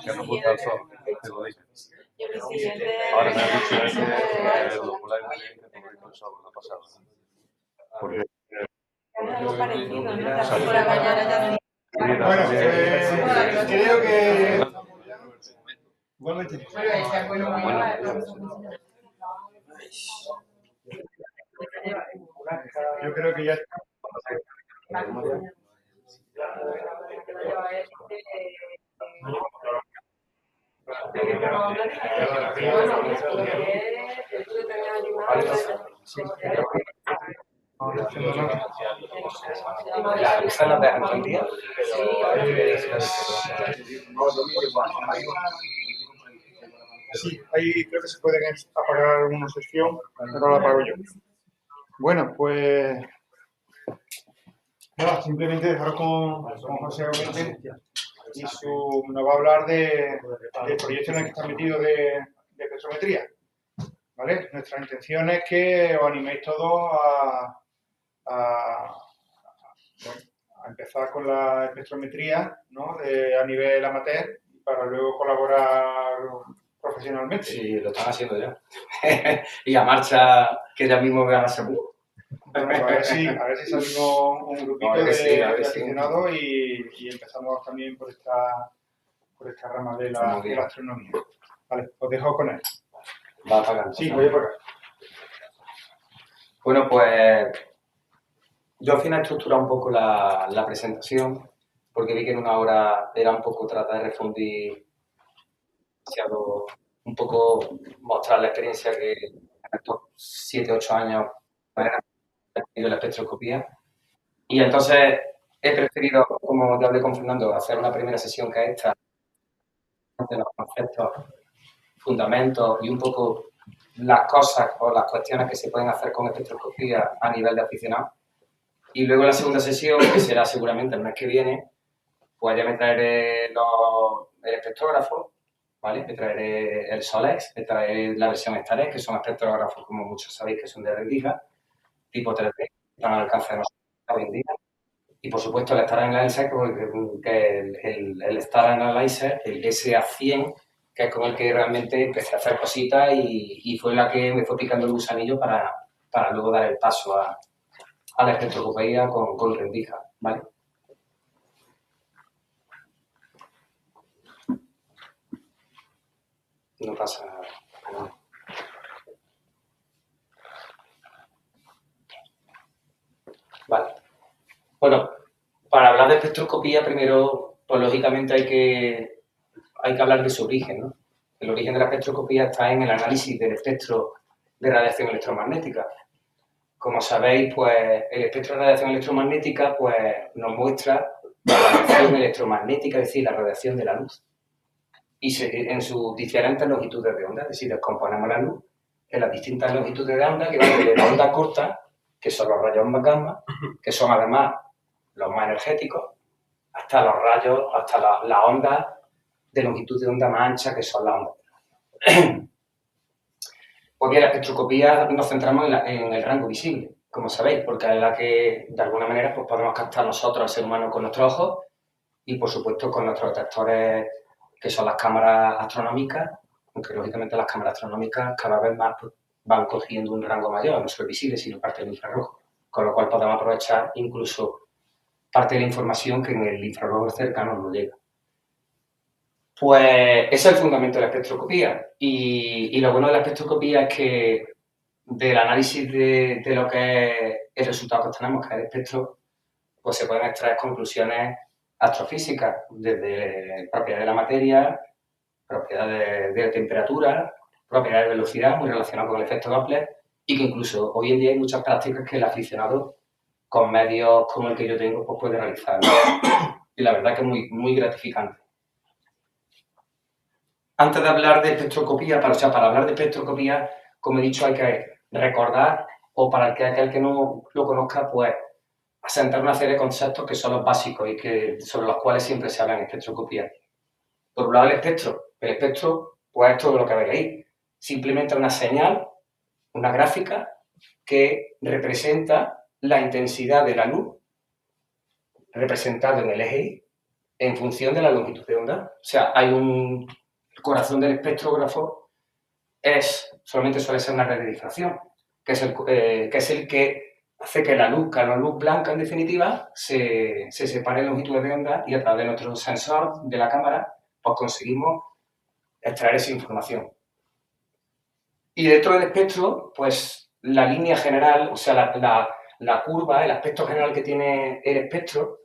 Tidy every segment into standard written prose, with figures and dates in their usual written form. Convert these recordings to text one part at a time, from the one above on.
Que no gusta el sol, te lo dije. Ahora me ha dicho ese el ocular que te lo dijo el sábado pasado. Porque Algo parecido, ¿no? bueno, Por la mañana ya. Bueno, creo que... Igualmente. Yo creo que ya está. La lista la dejan todo el día. Sí, ahí creo que se pueden apagar alguna sección, pero la apago yo. Bueno, pues nada, simplemente dejaros con José Aumente y nos va a hablar del proyecto en el que está metido de espectrometría. ¿Vale? Nuestra intención es que os animéis todos a empezar con la espectrometría, ¿no? A nivel amateur, para luego colaborar profesionalmente. Sí, lo están haciendo ya. Y a marcha, que ya mismo vean a seguro. Bueno, pues a ver si salimos un grupito de aficionados y empezamos también por esta rama de la astronomía. Vale, os dejo con él. Va apagando. Sí, voy a apagar. Bueno, pues yo al final he estructurado un poco la presentación, porque vi que en una hora era un poco tratar de refundir, un poco mostrar la experiencia que en estos 7, 8 años he tenido la espectroscopía. Y entonces he preferido, como ya hablé con Fernando, hacer una primera sesión que es esta, de los conceptos, fundamentos y un poco las cosas o las cuestiones que se pueden hacer con espectroscopía a nivel de aficionado. Y luego la segunda sesión, que será seguramente el mes que viene, pues ya me traeré el espectrógrafo, ¿vale? Me traeré el Solex, me traeré la versión Starex, que son espectrógrafos, como muchos sabéis, que son de rendija, tipo 3D, que están al alcance de nosotros hoy en día. Y por supuesto el Star Analyzer, que el Star Analyzer, el SA100, que es con el que realmente empecé a hacer cositas y fue la que me fue picando el gusanillo para luego dar el paso a la espectroscopía con rendija, ¿vale? No pasa nada. No. Vale. Bueno, para hablar de espectroscopía, primero, pues lógicamente hay que hablar de su origen, ¿no? El origen de la espectroscopía está en el análisis del espectro de radiación electromagnética. Como sabéis, pues el espectro de radiación electromagnética pues, nos muestra la radiación electromagnética, es decir, la radiación de la luz. Y en sus diferentes longitudes de onda, es decir, descomponemos la luz en las distintas longitudes de onda, que van desde la onda corta, que son los rayos gamma, que son además los más energéticos, hasta los rayos, hasta las ondas de longitud de onda más ancha, que son las ondas. Pues bien, la espectroscopía nos centramos en el rango visible, como sabéis, porque es la que, de alguna manera, pues podemos captar nosotros, el ser humano, con nuestros ojos y, por supuesto, con nuestros detectores, que son las cámaras astronómicas, aunque, lógicamente, las cámaras astronómicas cada vez más pues, van cogiendo un rango mayor, no solo visible, sino parte del infrarrojo, con lo cual podemos aprovechar incluso parte de la información que en el infrarrojo cercano nos llega. Pues ese es el fundamento de la espectroscopía y lo bueno de la espectroscopía es que del análisis de lo que es el resultado que obtenemos, que es el espectro, pues se pueden extraer conclusiones astrofísicas desde propiedades de la materia, propiedades de temperatura, propiedades de velocidad, muy relacionadas con el efecto Doppler y que incluso hoy en día hay muchas prácticas que el aficionado con medios como el que yo tengo pues puede realizar, ¿no? Y la verdad que es muy, muy gratificante. Antes de hablar de espectroscopía, para hablar de espectroscopía, como he dicho, hay que recordar, o para aquel que no lo conozca, pues asentar una serie de conceptos que son los básicos y sobre los cuales siempre se habla en espectroscopía. Por un lado, el espectro, pues es todo lo que veis ahí. Simplemente una señal, una gráfica que representa la intensidad de la luz, representada en el eje Y, en función de la longitud de onda. O sea, el corazón del espectrógrafo solamente suele ser una red de difracción, que es el que hace que la luz blanca, en definitiva, se separe en longitudes de onda y a través de nuestro sensor de la cámara, pues conseguimos extraer esa información. Y dentro del espectro, pues la línea general, o sea, la curva, el aspecto general que tiene el espectro,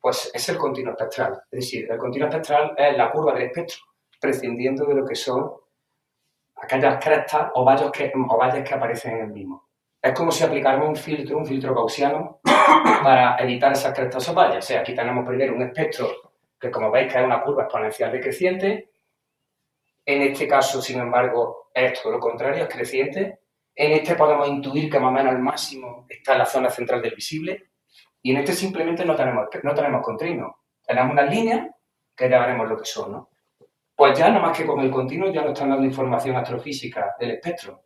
pues es el continuo espectral. Es decir, el continuo espectral es la curva del espectro, prescindiendo de lo que son aquellas crestas o valles que aparecen en el mismo. Es como si aplicáramos un filtro gaussiano, para evitar esas crestas o valles. O sea, aquí tenemos primero un espectro que, como veis, que es una curva exponencial decreciente. En este caso, sin embargo, es todo lo contrario, es creciente. En este podemos intuir que más o menos el máximo está en la zona central del visible. Y en este simplemente no tenemos continuo. Tenemos unas líneas que ya veremos lo que son, ¿no? Pues ya, nada más que con el continuo, ya nos están dando información astrofísica del espectro.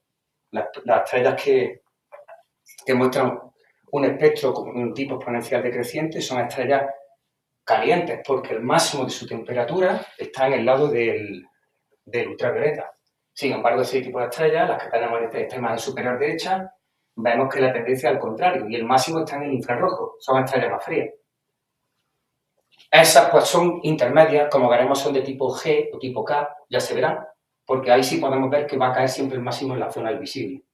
Las estrellas que muestran un espectro con un tipo exponencial decreciente son estrellas calientes, porque el máximo de su temperatura está en el lado del ultravioleta. Sin embargo, ese tipo de estrellas, las que tenemos en esta imagen superior derecha, vemos que la tendencia es al contrario, y el máximo está en el infrarrojo, son estrellas más frías. Esas pues son intermedias, como veremos son de tipo G o tipo K, ya se verán, porque ahí sí podemos ver que va a caer siempre el máximo en la zona del visible.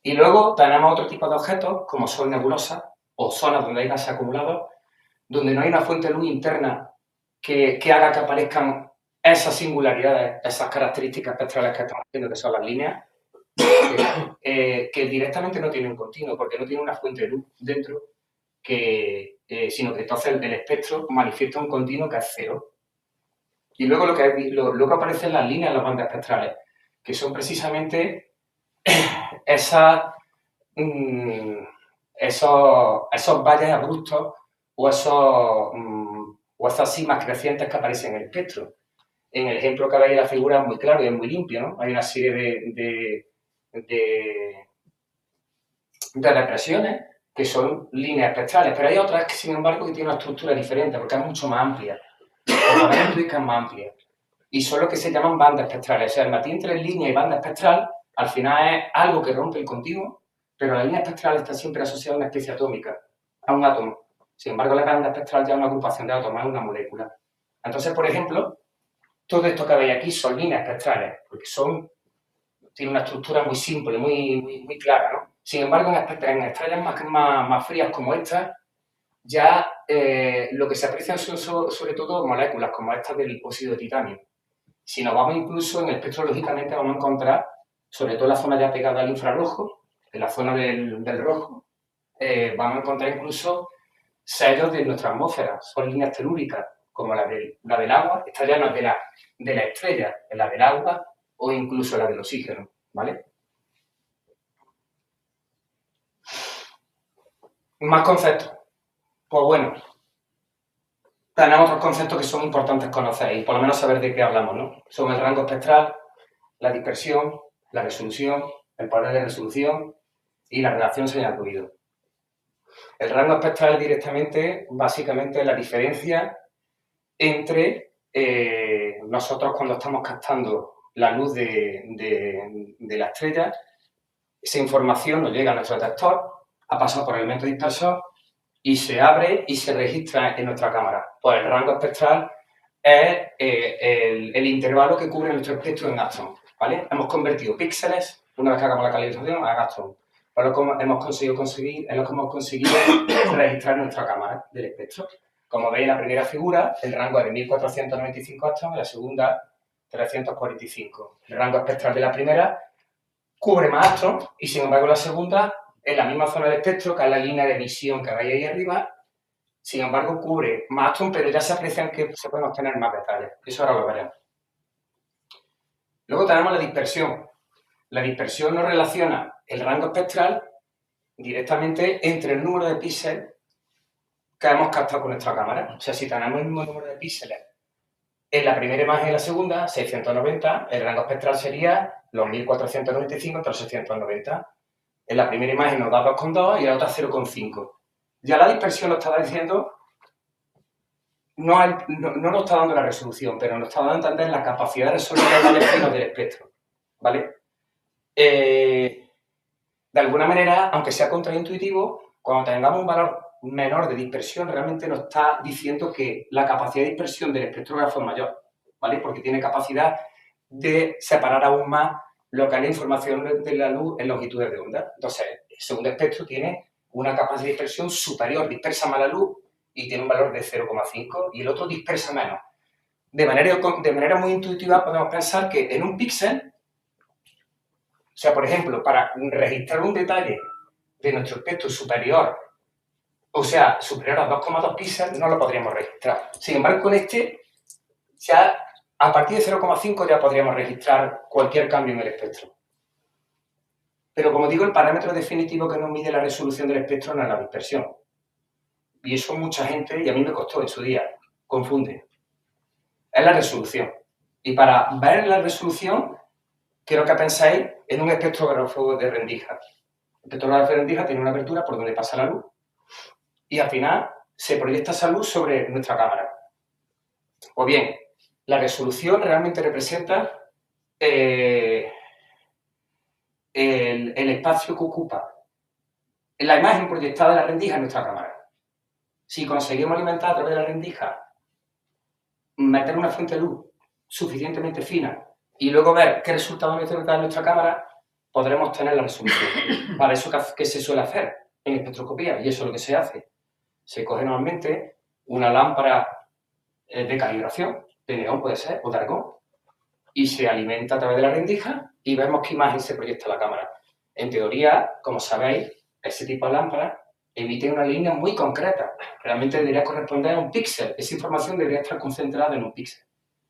Y luego tenemos otro tipo de objetos, como son nebulosas, o zonas donde hay gases acumulados, donde no hay una fuente de luz interna que haga que aparezcan esas singularidades, esas características espectrales que estamos viendo, que son las líneas, que directamente no tienen continuo, porque no tiene una fuente de luz dentro, sino que entonces el espectro manifiesta un continuo que es cero. Y luego lo que aparece en las líneas de las bandas espectrales, que son precisamente esos valles abruptos o esas cimas crecientes que aparecen en el espectro. En el ejemplo que veis en la figura es muy claro y es muy limpio, ¿no? Hay una serie de depresiones que son líneas espectrales, pero hay otras que, sin embargo, que tienen una estructura diferente porque es mucho más amplia. Es más amplia. Y son lo que se llaman bandas espectrales. O sea, el matiz entre línea y banda espectral, al final es algo que rompe el continuo, pero la línea espectral está siempre asociada a una especie atómica, a un átomo. Sin embargo, la banda espectral ya es una agrupación de átomos, es una molécula. Entonces, por ejemplo, todo esto que veis aquí son líneas espectrales, porque tienen una estructura muy simple, muy clara, ¿no? Sin embargo, en estrellas más frías como estas, ya lo que se aprecian son sobre todo moléculas como estas del óxido de titanio. Si nos vamos incluso en el espectro, lógicamente vamos a encontrar, sobre todo en la zona ya pegada al infrarrojo, en la zona del rojo, vamos a encontrar incluso sellos de nuestra atmósfera, son líneas telúricas, como la del agua, esta ya no es de la estrella, es la del agua o incluso la del oxígeno, ¿vale? Más conceptos. Pues bueno, tenemos otros conceptos que son importantes conocer y por lo menos saber de qué hablamos, ¿no? Son el rango espectral, la dispersión, la resolución, el poder de resolución y la relación señal-ruido. El rango espectral es directamente, básicamente, la diferencia entre nosotros cuando estamos captando la luz de la estrella, esa información nos llega a nuestro detector, ha pasado por el elemento dispersor y se abre y se registra en nuestra cámara. Pues el rango espectral es el intervalo que cubre nuestro espectro en Astron, ¿vale? Hemos convertido píxeles, una vez que hagamos la calibración, a Astron. Pero es lo que hemos conseguido registrar nuestra cámara del espectro. Como veis en la primera figura, el rango es de 1495 Astron, en la segunda 345. El rango espectral de la primera cubre más Astron y, sin embargo, la segunda, en la misma zona del espectro, que es la línea de visión que veis ahí arriba, sin embargo, cubre más Astron, pero ya se aprecian que se pueden obtener más detalles. Eso ahora lo veremos. Luego tenemos la dispersión. La dispersión nos relaciona el rango espectral directamente entre el número de píxeles que hemos captado con nuestra cámara. O sea, si tenemos el mismo número de píxeles en la primera imagen y en la segunda, 690, el rango espectral sería los 1495 entre los 690. En la primera imagen nos da 2,2 y en la otra 0,5. Ya la dispersión nos está diciendo no nos está dando la resolución, pero nos está dando a entender la capacidad de resolver los valores finos del espectro, ¿vale? De alguna manera, aunque sea contraintuitivo, cuando tengamos un valor menor de dispersión, realmente nos está diciendo que la capacidad de dispersión del espectrógrafo es mayor, ¿vale? Porque tiene capacidad de separar aún más lo que es la información de la luz en longitudes de onda. Entonces, el segundo espectro tiene una capacidad de dispersión superior, dispersa más la luz y tiene un valor de 0,5 y el otro dispersa menos. De manera muy intuitiva podemos pensar que en un píxel, o sea, por ejemplo, para registrar un detalle de nuestro espectro superior, o sea, superior a 2,2 píxeles, no lo podríamos registrar. Sin embargo, con este, ya a partir de 0,5 ya podríamos registrar cualquier cambio en el espectro. Pero como digo, el parámetro definitivo que nos mide la resolución del espectro no es la dispersión. Y eso mucha gente, y a mí me costó en su día, confunde. Es la resolución. Y para ver la resolución, quiero que pensáis en un espectrógrafo de rendija. El espectrógrafo de rendija tiene una abertura por donde pasa la luz y al final se proyecta esa luz sobre nuestra cámara. O bien, la resolución realmente representa el espacio que ocupa la imagen proyectada de la rendija en nuestra cámara. Si conseguimos alimentar a través de la rendija, meter una fuente de luz suficientemente fina y luego ver qué resultado nos da nuestra cámara, podremos tener la resolución. Para eso, ¿qué se suele hacer en espectroscopía? Y eso es lo que se hace. Se coge normalmente una lámpara de calibración, de neón puede ser, o de argón, y se alimenta a través de la rendija y vemos qué imagen se proyecta a la cámara. En teoría, como sabéis, ese tipo de lámparas emite una línea muy concreta. Realmente debería corresponder a un píxel. Esa información debería estar concentrada en un píxel.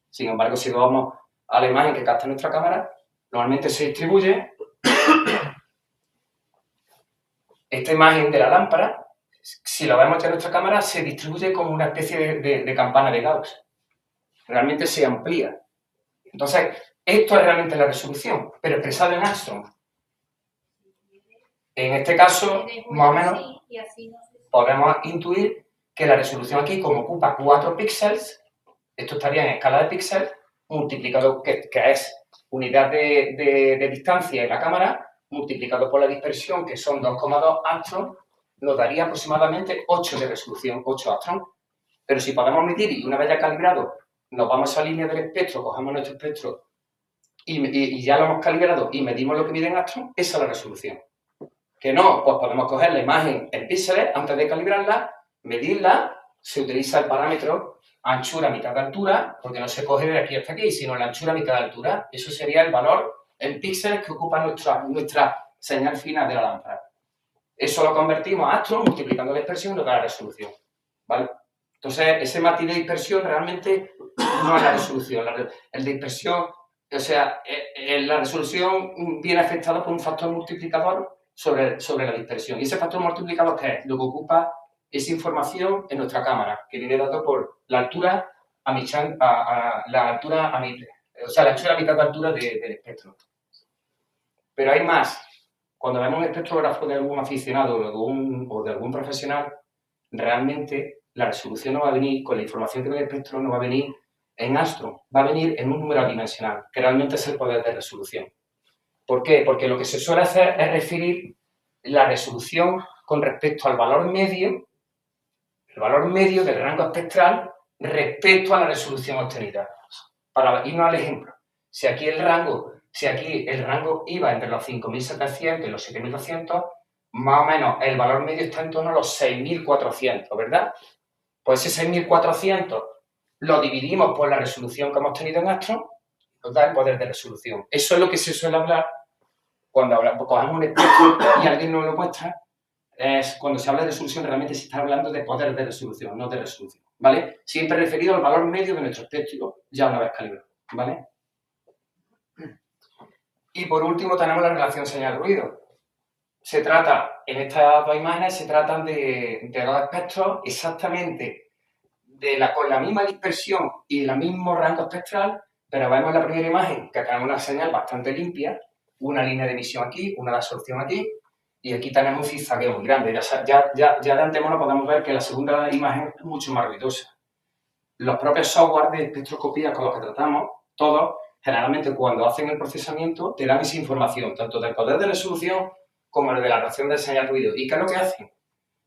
Sin embargo, si vamos a la imagen que capta nuestra cámara, normalmente se distribuye esta imagen de la lámpara. Si lo vemos en nuestra cámara, se distribuye como una especie de campana de Gauss. Realmente se amplía. Entonces, esto es realmente la resolución, pero expresado en Armstrong. En este caso, más o menos, podemos intuir que la resolución aquí, como ocupa 4 píxeles, esto estaría en escala de píxeles, multiplicado, que es unidad de distancia en la cámara, multiplicado por la dispersión, que son 2,2 Armstrong, nos daría aproximadamente 8 de resolución, 8 Armstrong. Pero si podemos medir y una vez ya calibrado, nos vamos a esa línea del espectro, cogemos nuestro espectro y ya lo hemos calibrado y medimos lo que mide en Armstrong, esa es la resolución. Que no, pues podemos coger la imagen en píxeles antes de calibrarla, medirla, se utiliza el parámetro anchura mitad de altura, porque no se coge de aquí hasta aquí, sino la anchura mitad de altura. Eso sería el valor en píxeles que ocupa nuestra señal fina de la lámpara. Eso lo convertimos a Armstrong multiplicando la dispersión y nos da la resolución, ¿vale? Entonces, ese matiz de dispersión realmente no es la resolución. La dispersión, o sea, la resolución viene afectada por un factor multiplicador sobre la dispersión. ¿Y ese factor multiplicador qué es? Lo que ocupa esa información en nuestra cámara, que viene dado por la altura a la anchura a mitad de altura del espectro. Pero hay más. Cuando vemos un espectrógrafo de algún aficionado o de algún profesional, realmente la resolución no va a venir, con la información que ve el espectro, no va a venir en Armstrong, va a venir en un número adimensional, que realmente es el poder de resolución. ¿Por qué? Porque lo que se suele hacer es referir la resolución con respecto al valor medio, el valor medio del rango espectral respecto a la resolución obtenida. Para irnos al ejemplo, si aquí el rango iba entre los 5.700 y los 7.200, más o menos el valor medio está en torno a los 6.400, ¿verdad? Pues ese 6.400 lo dividimos por la resolución que hemos tenido en Armstrong, nos da el poder de resolución. Eso es lo que se suele hablar cuando cogemos un espectro y alguien nos lo muestra. Es cuando se habla de resolución, realmente se está hablando de poder de resolución, no de resolución, ¿vale? Siempre referido al valor medio de nuestro espectro, ya una vez calibrado, ¿vale? Y por último tenemos la relación señal-ruido. Se trata, en estas dos imágenes, se tratan de dos espectros exactamente con la misma dispersión y el mismo rango espectral, pero vemos en la primera imagen que tenemos una señal bastante limpia, una línea de emisión aquí, una de absorción aquí, y aquí tenemos un zigzagueo muy grande. Ya de antemano podemos ver que la segunda imagen es mucho más ruidosa. los propios software de espectroscopía con los que tratamos, todos, generalmente cuando hacen el procesamiento, te dan esa información, tanto del poder de resolución como el de la reacción de señal ruido. ¿Y qué es lo que hacen?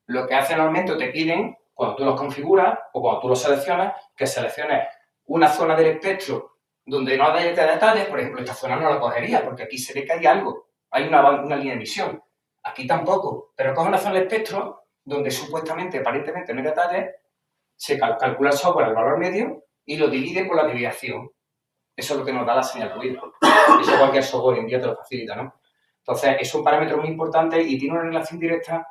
Lo que hacen normalmente te piden, cuando tú los configuras o cuando tú los seleccionas, que selecciones una zona del espectro donde no haya detalles. Por ejemplo, esta zona no la cogería porque aquí se ve que hay algo, hay una línea de emisión. Aquí tampoco, pero coge una zona del espectro donde supuestamente, aparentemente no hay detalles, se calcula el software el valor medio y lo divide por la desviación. Eso es lo que nos da la señal ruido. Eso cualquier software hoy en día te lo facilita, ¿no? Entonces, es un parámetro muy importante y tiene una relación directa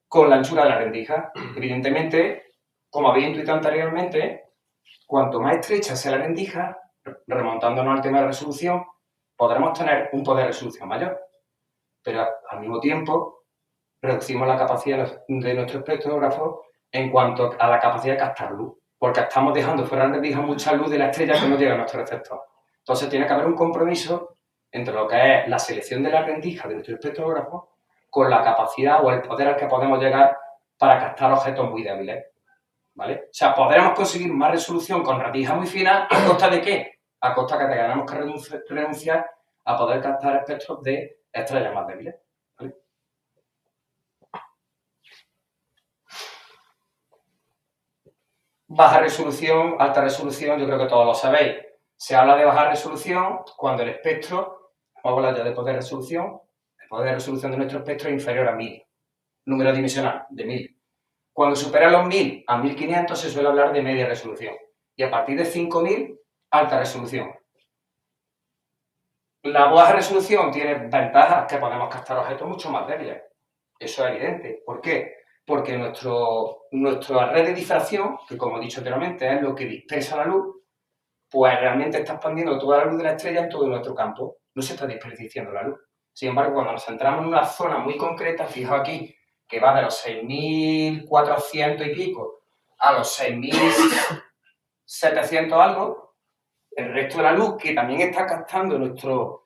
con la anchura de la rendija. Evidentemente, como había intuido anteriormente, cuanto más estrecha sea la rendija, remontándonos al tema de resolución, podremos tener un poder de resolución mayor. Pero al mismo tiempo, reducimos la capacidad de nuestro espectrógrafo en cuanto a la capacidad de captar luz, porque estamos dejando fuera de la rendija mucha luz de la estrella que no llega a nuestro receptor. Entonces, tiene que haber un compromiso entre lo que es la selección de la rendija de nuestro espectrógrafo con la capacidad o el poder al que podemos llegar para captar objetos muy débiles, ¿vale? O sea, podremos conseguir más resolución con rendija muy fina, ¿a costa de qué? A costa que tengamos que renunciar a poder captar espectros de estrellas más débiles, ¿vale? Baja resolución, alta resolución, yo creo que todos lo sabéis. Se habla de baja resolución cuando el espectro, vamos a hablar ya de poder de resolución, el poder de resolución de nuestro espectro es inferior a 1000, número dimensional de 1000. Cuando supera los 1000 a 1500 se suele hablar de media resolución y a partir de 5000, alta resolución. La baja resolución tiene ventajas que podemos captar objetos mucho más débiles. Eso es evidente. ¿Por qué? Porque nuestra red de difracción, que como he dicho anteriormente es lo que dispersa la luz, pues realmente está expandiendo toda la luz de la estrella en todo nuestro campo. No se está desperdiciando la luz. Sin embargo, cuando nos centramos en una zona muy concreta, fijaos aquí, que va de los 6.400 y pico a los 6.700 algo, el resto de la luz que también está captando nuestro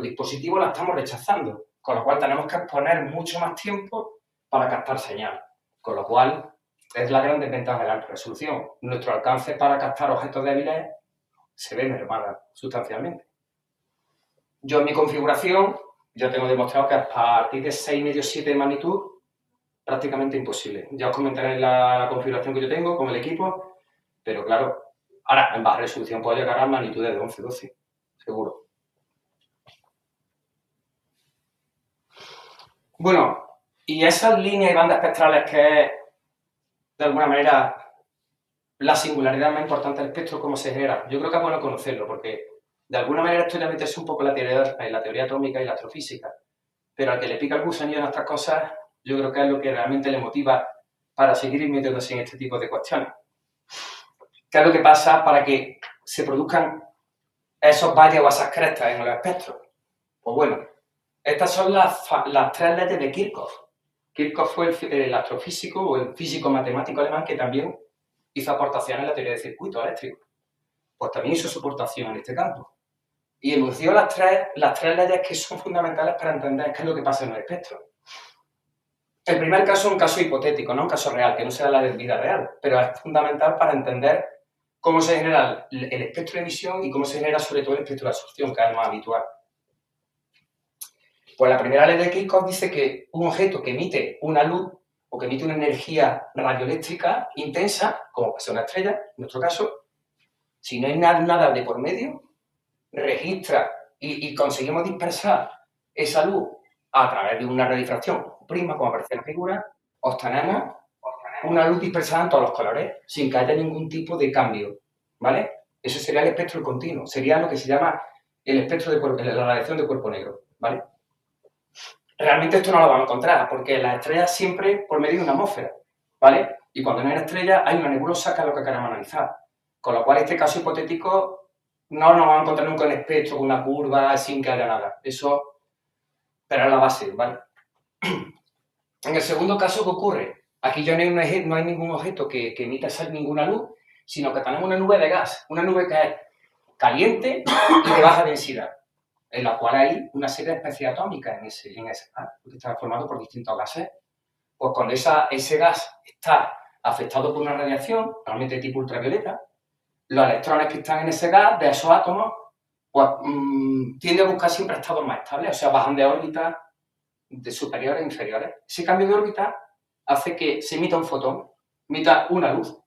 dispositivo la estamos rechazando, con lo cual tenemos que exponer mucho más tiempo para captar señal, con lo cual es la gran desventaja de la alta resolución. Nuestro alcance para captar objetos débiles se ve mermado sustancialmente. Yo en mi configuración ya tengo demostrado que a partir de 6,5-7 de magnitud prácticamente imposible. Ya os comentaré la configuración que yo tengo con el equipo, pero claro, ahora en baja resolución puedo llegar a magnitudes de 11-12, seguro. Bueno, y esas líneas y bandas espectrales que es, de alguna manera, la singularidad más importante del espectro, cómo se genera, yo creo que es bueno conocerlo, porque de alguna manera esto ya meterse un poco en la teoría atómica y la astrofísica, pero al que le pica el gusanillo en estas cosas, yo creo que es lo que realmente le motiva para seguir metiéndose en este tipo de cuestiones. ¿Qué es lo que pasa para que se produzcan esos valles o esas crestas en los espectros? Pues bueno, estas son las 3 leyes de Kirchhoff. Kirchhoff fue el astrofísico o el físico matemático alemán que también hizo aportaciones en la teoría de circuitos eléctricos. Pues también hizo su aportación en este campo. Y enunció las tres leyes que son fundamentales para entender qué es lo que pasa en el espectro. El primer caso es un caso hipotético, no un caso real, que no sea la de vida real, pero es fundamental para entender cómo se genera el espectro de emisión y cómo se genera sobre todo el espectro de absorción, que es el más habitual. Pues la primera ley de Kirchhoff dice que un objeto que emite una luz o que emite una energía radioeléctrica intensa, como puede ser una estrella, en nuestro caso, si no hay nada de por medio, registra y conseguimos dispersar esa luz a través de una redifracción prima, como aparece en la figura, obtenemos una luz dispersada en todos los colores, sin que haya ningún tipo de cambio, ¿vale? Eso sería el espectro continuo, sería lo que se llama el espectro de la radiación de cuerpo negro, ¿vale? Realmente esto no lo vamos a encontrar, porque las estrellas siempre por medio de una atmósfera, ¿vale? Y cuando no hay una estrella, hay una nebulosa, que es lo que queremos analizar. Con lo cual, este caso hipotético no nos vamos a encontrar nunca en espectro con una curva sin que haya nada. Eso, pero es la base, ¿vale? En el segundo caso, ¿qué ocurre? Aquí ya no hay ningún objeto que emita ninguna luz, sino que tenemos una nube de gas, una nube que es caliente y de baja densidad, en la cual hay una serie de especies atómicas en ese gas, que está formado por distintos gases. Pues cuando ese gas está afectado por una radiación, normalmente de tipo ultravioleta, los electrones que están en ese gas, de esos átomos, pues tienden a buscar siempre estados más estables, o sea, bajan de órbitas de superiores e inferiores. Ese cambio de órbita hace que se emita un fotón, emita una luz,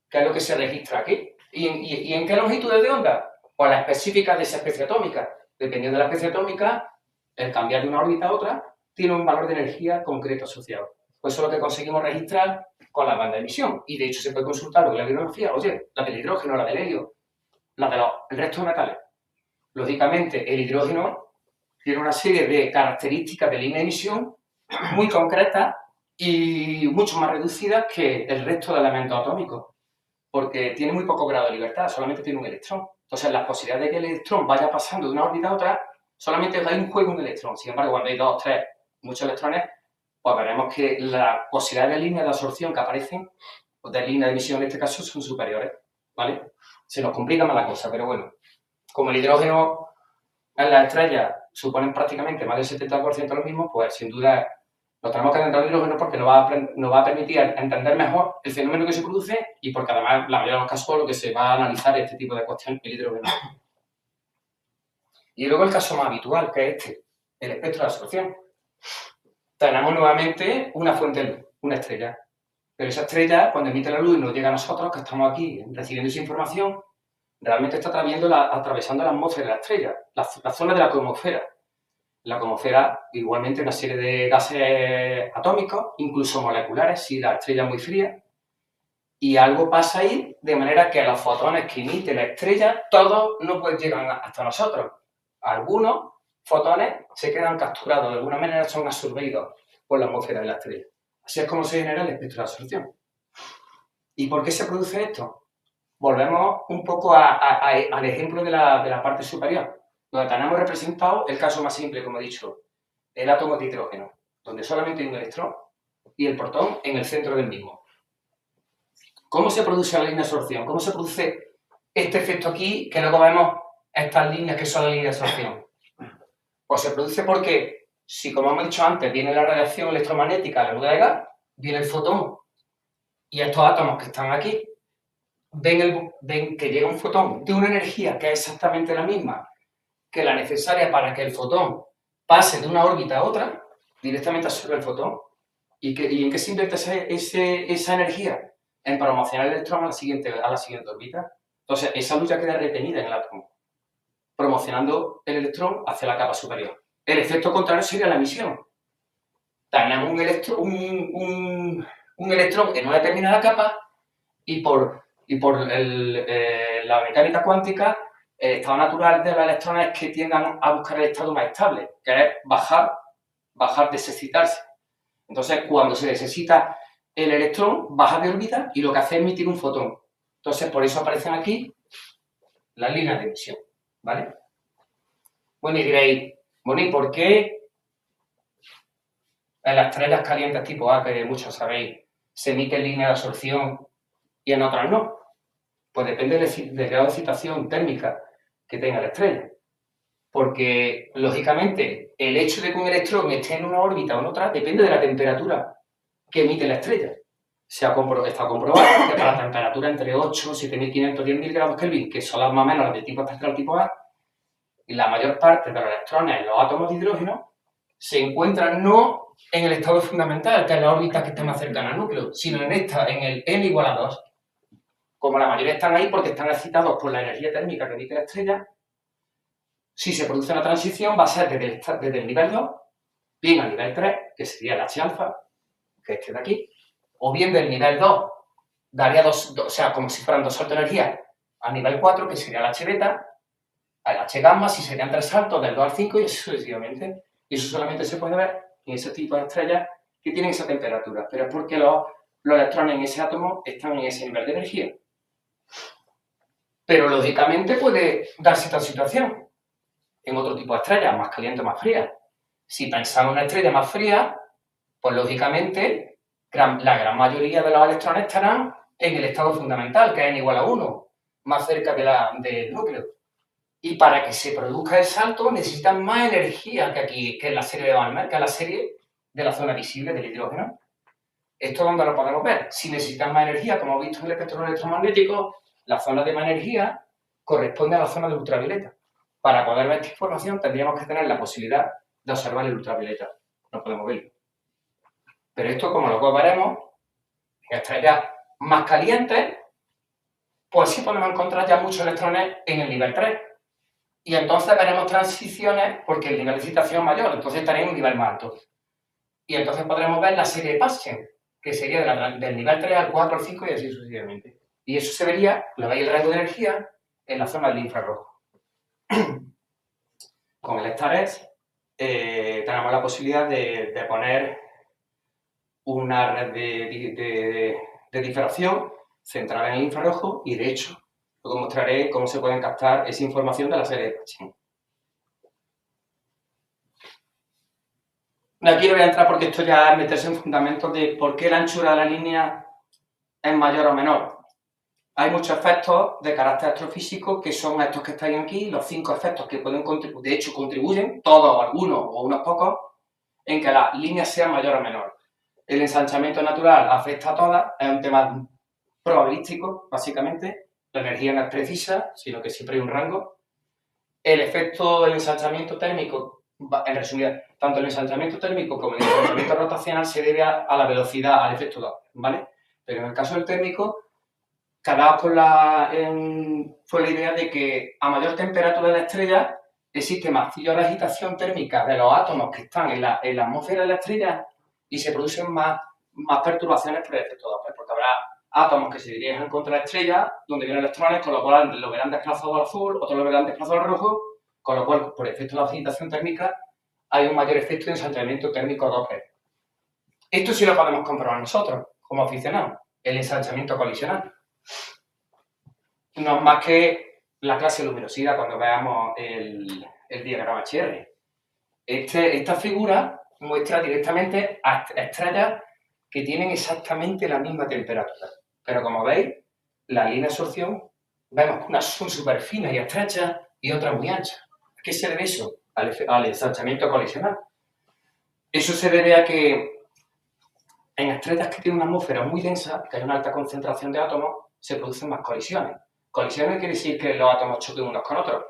que es lo que se registra aquí. ¿Y en qué longitudes de onda? Pues las específicas de esa especie atómica. Dependiendo de la especie atómica, el cambiar de una órbita a otra tiene un valor de energía concreto asociado. Pues eso es lo que conseguimos registrar con la banda de emisión. Y de hecho se puede consultar lo que es la bibliografía. Oye, la del hidrógeno, la del helio, la del resto de metales. Lógicamente, el hidrógeno tiene una serie de características de línea de emisión muy concretas y mucho más reducidas que el resto de elementos atómicos, porque tiene muy poco grado de libertad, solamente tiene un electrón. Entonces, las posibilidades de que el electrón vaya pasando de una órbita a otra, solamente hay un juego un electrón. Sin embargo, cuando hay 2, 3, muchos electrones, pues veremos que las posibilidades de línea de absorción que aparecen, o de línea de emisión en este caso, son superiores, ¿vale? Se nos complica más la cosa, pero bueno. Como el hidrógeno en las estrellas suponen prácticamente más del 70% de lo mismo, pues sin duda nos tenemos que centrar en el hidrógeno porque nos va a permitir entender mejor el fenómeno que se produce y porque además, la mayoría de los casos, lo que se va a analizar este tipo de cuestión, el hidrógeno. Y luego el caso más habitual, que es este, el espectro de absorción. Tenemos nuevamente una fuente de luz, una estrella. Pero esa estrella, cuando emite la luz y nos llega a nosotros, que estamos aquí recibiendo esa información, realmente está atravesando la atmósfera de la estrella, la zona de la cromosfera. La cromosfera, igualmente, una serie de gases atómicos, incluso moleculares, si la estrella es muy fría. Y algo pasa ahí, de manera que los fotones que emite la estrella, todos no pueden llegar hasta nosotros. Algunos fotones se quedan capturados, de alguna manera son absorbidos por la atmósfera de la estrella. Así es como se genera el espectro de absorción. ¿Y por qué se produce esto? Volvemos un poco al ejemplo de la parte superior, donde tenemos representado el caso más simple, como he dicho, el átomo de hidrógeno, donde solamente hay un electrón y el protón en el centro del mismo. ¿Cómo se produce la línea de absorción? ¿Cómo se produce este efecto aquí, que luego vemos estas líneas que son la línea de absorción? Pues se produce porque, si como hemos dicho antes, viene la radiación electromagnética a la nube de gas, viene el fotón y estos átomos que están aquí, ven que llega un fotón de una energía que es exactamente la misma que la necesaria para que el fotón pase de una órbita a otra, directamente absorbe el fotón. ¿Y en qué se invierte esa energía? En promocionar el electrón a la siguiente órbita. Entonces, esa luz ya queda retenida en el átomo, promocionando el electrón hacia la capa superior. El efecto contrario sería la emisión. Tenemos un electrón en una determinada capa y por la mecánica cuántica, el estado natural de los electrones es que tiendan a buscar el estado más estable, que es bajar, desexcitarse. Entonces, cuando se desexcita el electrón, baja de órbita y lo que hace es emitir un fotón. Entonces, por eso aparecen aquí las líneas de emisión, ¿vale? Bueno, y diréis, bueno, ¿y por qué en las estrellas calientes tipo A, que muchos sabéis, se emite línea de absorción y en otras no? Pues depende del grado de excitación térmica que tenga la estrella. Porque, lógicamente, el hecho de que un electrón esté en una órbita o en otra depende de la temperatura que emite la estrella. Está comprobado que para temperatura entre 8, 7500 y 10.000 grados Kelvin, que son las más o menos las de tipo espectral tipo A, y la mayor parte de los electrones en los átomos de hidrógeno se encuentran no en el estado fundamental, que es la órbita que está más cercana al núcleo, sino en el n igual a 2. Como la mayoría están ahí porque están excitados por la energía térmica que emite la estrella, si se produce una transición va a ser desde el nivel 2, bien al nivel 3, que sería el H-alfa, que es este de aquí, o bien del nivel 2, daría o sea, como si fueran dos saltos de energía, al nivel 4, que sería el H-beta, al H-gamma, si serían 3 saltos del 2 al 5 y así sucesivamente. Y eso solamente se puede ver en ese tipo de estrellas que tienen esa temperatura, pero es porque los electrones en ese átomo están en ese nivel de energía. Pero lógicamente puede darse esta situación en otro tipo de estrellas, más caliente o más fría. Si pensamos en una estrella más fría, pues lógicamente la gran mayoría de los electrones estarán en el estado fundamental, que es n igual a 1, más cerca del núcleo. Y para que se produzca el salto necesitan más energía que aquí, que en la serie de Balmer, que es la serie de la zona visible del hidrógeno. ¿Esto dónde lo podemos ver? Si necesitan más energía, como hemos visto en el espectro electromagnético, la zona de más energía corresponde a la zona de ultravioleta. Para poder ver esta información tendríamos que tener la posibilidad de observar el ultravioleta. No podemos verlo. Pero esto, como luego veremos, en estrellas más calientes, pues sí podemos encontrar ya muchos electrones en el nivel 3. Y entonces veremos transiciones porque el nivel de excitación es mayor, entonces estaría en un nivel más alto. Y entonces podremos ver la serie de Paschen, que sería del nivel 3 al 4, al 5 y así sucesivamente. Y eso se vería, lo veis el rango de energía, en la zona del infrarrojo. Con el STARS tenemos la posibilidad de poner una red de difracción centrada en el infrarrojo y, de hecho, luego mostraré cómo se pueden captar esa información de la serie de Paschen. Aquí no voy a entrar porque esto ya es meterse en fundamentos de por qué la anchura de la línea es mayor o menor. Hay muchos efectos de carácter astrofísico que son estos que estáis aquí, los 5 efectos que pueden contribuir, de hecho contribuyen, todos o algunos o unos pocos, en que la línea sea mayor o menor. El ensanchamiento natural afecta a todas, es un tema probabilístico, básicamente. La energía no es precisa, sino que siempre hay un rango. El efecto del ensanchamiento térmico, en resumen, tanto el ensanchamiento térmico como el ensanchamiento rotacional se debe a la velocidad, al efecto Doppler, ¿vale? Pero en el caso del térmico, quedaos con la idea de que a mayor temperatura de la estrella existe mayor agitación térmica de los átomos que están en la atmósfera de la estrella y se producen más perturbaciones por el efecto Doppler, porque habrá átomos que se dirigen contra la estrella, donde vienen electrones, con lo cual lo verán desplazado al azul, otros lo verán desplazado al rojo, con lo cual, por efecto de la agitación térmica, hay un mayor efecto de ensanchamiento térmico Doppler. Esto sí lo podemos comprobar nosotros, como aficionados, el ensanchamiento colisional. No es más que la clase de luminosidad cuando veamos el diagrama HR. Esta figura muestra directamente a estrellas que tienen exactamente la misma temperatura. Pero como veis, la línea de absorción, vemos que unas son súper finas y estrechas y otras muy anchas. ¿A qué se debe eso? Al ensanchamiento colisional. Eso se debe a que en estrellas que tienen una atmósfera muy densa, que hay una alta concentración de átomos, se producen más colisiones. Colisiones no quiere decir que los átomos choquen unos con otros,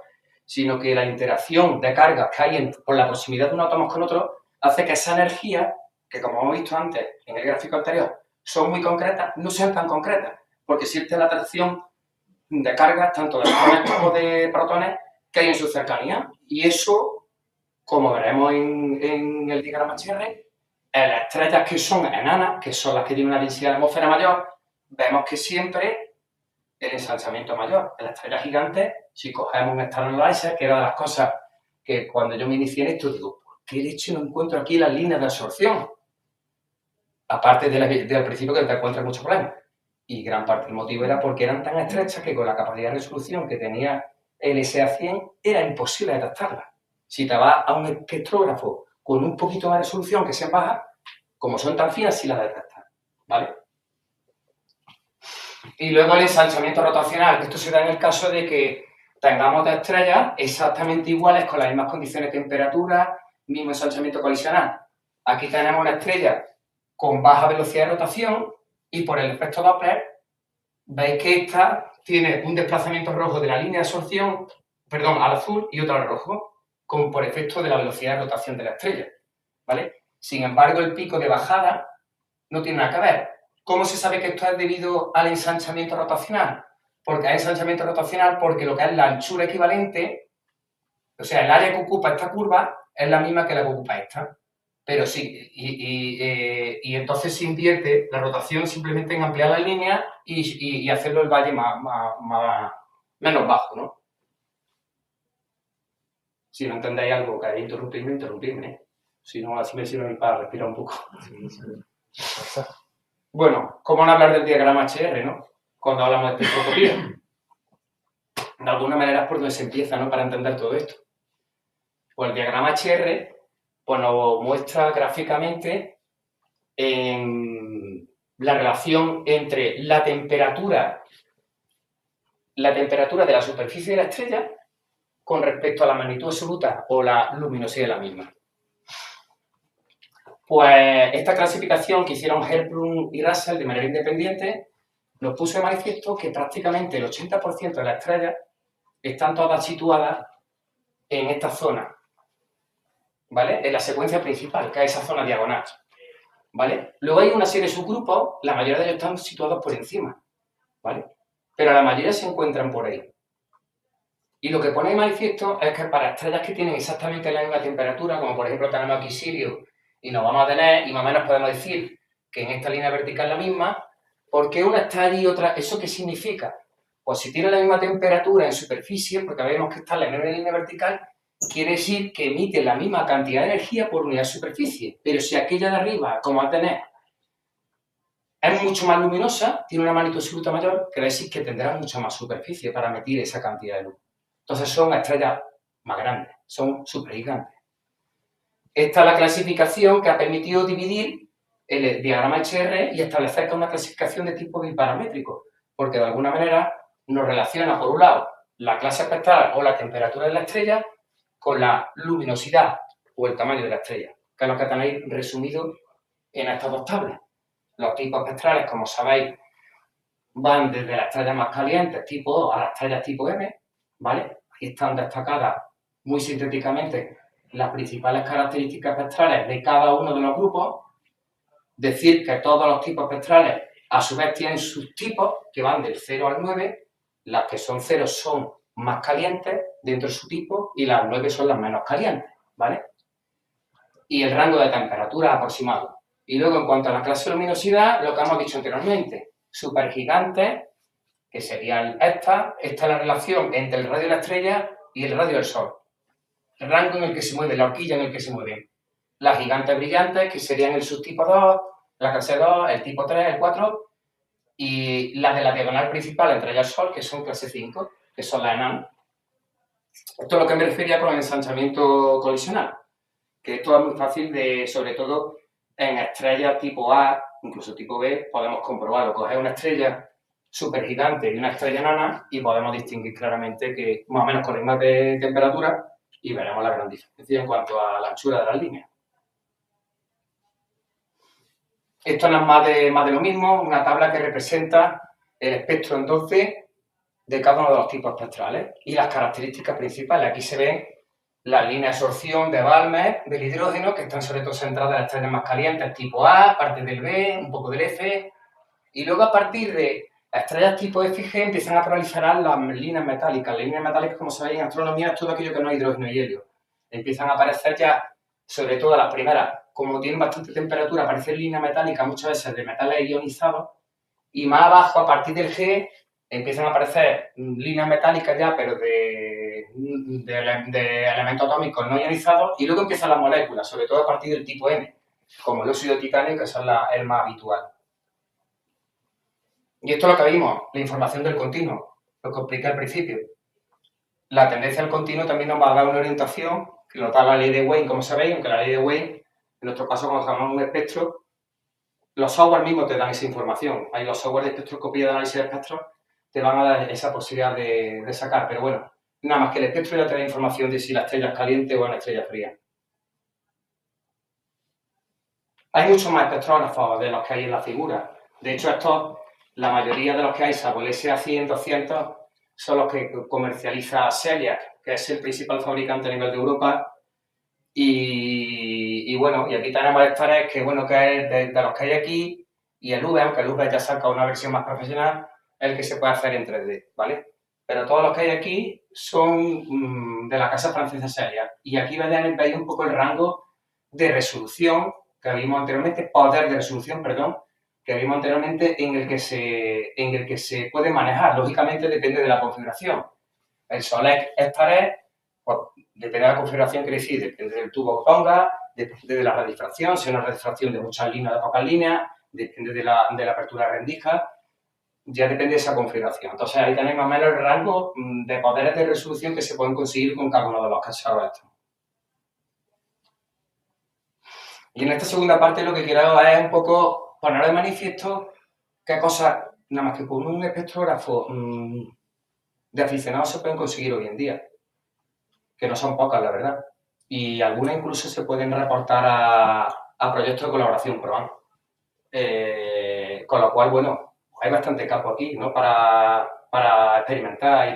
sino que la interacción de cargas que hay por la proximidad de unos átomos con otros hace que esa energía, que como hemos visto antes en el gráfico anterior, son muy concretas, no sean tan concretas, porque existe la atracción de cargas, tanto de electrones como de protones, que hay en su cercanía. Y eso, como veremos en el diagrama HR, en las estrellas que son enanas, que son las que tienen una densidad de atmósfera mayor, vemos que siempre el ensanchamiento es mayor. En las estrellas gigantes, si cogemos un Star Analyzer, que era de las cosas que cuando yo me inicié en esto, digo, ¿por qué leche no encuentro aquí las líneas de absorción? Aparte del principio que te encuentras muchos problemas. Y gran parte del motivo era porque eran tan estrechas que con la capacidad de resolución que tenía el SA100 era imposible detectarlas. Si te vas a un espectrógrafo con un poquito más de resolución que sea baja, como son tan finas, sí las detectas, ¿vale? Y luego el ensanchamiento rotacional, esto se da en el caso de que tengamos dos estrellas exactamente iguales con las mismas condiciones de temperatura, mismo ensanchamiento colisional. Aquí tenemos una estrella con baja velocidad de rotación y por el efecto Doppler veis que esta tiene un desplazamiento rojo de la línea de absorción, perdón, al azul y otro al rojo, como por efecto de la velocidad de rotación de la estrella, ¿vale? Sin embargo, el pico de bajada no tiene nada que ver. ¿Cómo se sabe que esto es debido al ensanchamiento rotacional? Porque hay ensanchamiento rotacional porque lo que es la anchura equivalente, o sea, el área que ocupa esta curva es la misma que la que ocupa esta. Pero sí, y entonces se invierte la rotación simplemente en ampliar la línea y hacerlo el valle menos bajo, ¿no? Si no entendéis algo, que interrumpirme, ¿eh? Si no, así me sirve para respirar un poco. Bueno, ¿cómo no hablar del diagrama HR, ¿no? Cuando hablamos de espectroscopía. De alguna manera es por donde se empieza, ¿no? Para entender todo esto. Pues el diagrama HR pues nos muestra gráficamente la relación entre la temperatura de la superficie de la estrella con respecto a la magnitud absoluta o la luminosidad de la misma. Pues esta clasificación que hicieron Herbrun y Russell de manera independiente nos puso de manifiesto que prácticamente el 80% de las estrellas están todas situadas en esta zona, ¿vale? En la secuencia principal, que es esa zona diagonal, ¿vale? Luego hay una serie de subgrupos, la mayoría de ellos están situados por encima, ¿vale? Pero la mayoría se encuentran por ahí. Y lo que pone de manifiesto es que para estrellas que tienen exactamente la misma temperatura, como por ejemplo tenemos aquí Sirio, y nos vamos a tener, y más o menos podemos decir que en esta línea vertical es la misma, ¿por qué una está allí y otra? ¿Eso qué significa? Pues si tiene la misma temperatura en superficie, porque vemos que está en la misma línea vertical, quiere decir que emite la misma cantidad de energía por unidad de superficie. Pero si aquella de arriba, como va a tener, es mucho más luminosa, tiene una magnitud absoluta mayor, quiere decir que tendrá mucha más superficie para emitir esa cantidad de luz. Entonces son estrellas más grandes, son supergigantes. Esta es la clasificación que ha permitido dividir el diagrama HR y establecer una clasificación de tipo biparamétrico, porque de alguna manera nos relaciona, por un lado, la clase espectral o la temperatura de la estrella con la luminosidad o el tamaño de la estrella, que es lo que tenéis resumido en estas dos tablas. Los tipos espectrales, como sabéis, van desde las estrellas más calientes, tipo O, a las estrellas tipo M, ¿vale? Aquí están destacadas muy sintéticamente las principales características espectrales de cada uno de los grupos. Decir que todos los tipos espectrales a su vez tienen sus tipos que van del 0 al 9, las que son 0 son más calientes dentro de su tipo y las 9 son las menos calientes, ¿vale? Y el rango de temperatura aproximado. Y luego en cuanto a la clase de luminosidad, lo que hemos dicho anteriormente, supergigantes, que serían esta es la relación entre el radio de la estrella y el radio del Sol. El rango en el que se mueve, la horquilla en el que se mueven. Las gigantes brillantes, que serían el subtipo 2, la clase 2, el tipo 3, el 4, y las de la diagonal principal entre ellas el Sol, que son clase 5, que son las enanas. Esto es lo que me refería con el ensanchamiento colisional, que esto es muy fácil de, sobre todo en estrellas tipo A, incluso tipo B, podemos comprobarlo. Coger una estrella supergigante y una estrella enana y podemos distinguir claramente que más o menos con la misma temperatura y veremos la gran diferencia en cuanto a la anchura de las líneas. Esto no es más de lo mismo, una tabla que representa el espectro entonces de cada uno de los tipos espectrales y las características principales. Aquí se ven las líneas de absorción de Balmer del hidrógeno, que están sobre todo centradas en las estrellas más calientes, tipo A, parte del B, un poco del F, y luego a partir de las estrellas tipo F y G empiezan a proliferar las líneas metálicas. Las líneas metálicas, como sabéis, en astronomía es todo aquello que no es hidrógeno y helio. Empiezan a aparecer ya, sobre todo las primeras, como tienen bastante temperatura, aparecen líneas metálicas muchas veces de metales ionizados, y más abajo, a partir del G, empiezan a aparecer líneas metálicas ya, pero de elementos atómicos no ionizados, y luego empiezan las moléculas, sobre todo a partir del tipo M, como el óxido de titanio, que son el más habitual. Y esto es lo que vimos, la información del continuo, lo que expliqué al principio. La tendencia al continuo también nos va a dar una orientación, que nos da la ley de Wayne, como sabéis, aunque la ley de Wayne, en nuestro caso, cuando llamamos un espectro, los software mismos te dan esa información. Hay los software de espectroscopía de análisis de espectros te van a dar esa posibilidad de sacar, pero bueno, nada más que el espectro ya te da información de si la estrella es caliente o una estrella fría. Hay muchos más espectrógrafos de los que hay en la figura. De hecho, estos, la mayoría de los que hay, salvo el SA100, 200, son los que comercializa Celiac, que es el principal fabricante a nivel de Europa. Y bueno, y aquí tenemos el Starex, que bueno, que es de los que hay aquí, y el V, aunque el V ya saca una versión más profesional, es el que se puede hacer en 3D, ¿vale? Pero todos los que hay aquí son de la casa francesa Celiac. Y aquí veis un poco el rango de resolución que vimos anteriormente, poder de resolución, perdón, que vimos anteriormente en el que se puede manejar. Lógicamente depende de la configuración. El Solex Starex, pues, depende de la configuración, quiere decir, depende del tubo que ponga, depende de la redifracción, si es una redifracción de muchas líneas o de pocas líneas, depende de la apertura de rendija, ya depende de esa configuración. Entonces ahí tenéis más o menos el rango de poderes de resolución que se pueden conseguir con cada uno de los cacharros estos. Y en esta segunda parte lo que quiero es un poco poner de manifiesto qué cosas, nada más que con un espectrógrafo de aficionados se pueden conseguir hoy en día, que no son pocas, la verdad. Y algunas incluso se pueden reportar a proyectos de colaboración, pero vamos. Con lo cual, bueno, hay bastante campo aquí, ¿no? Para experimentar y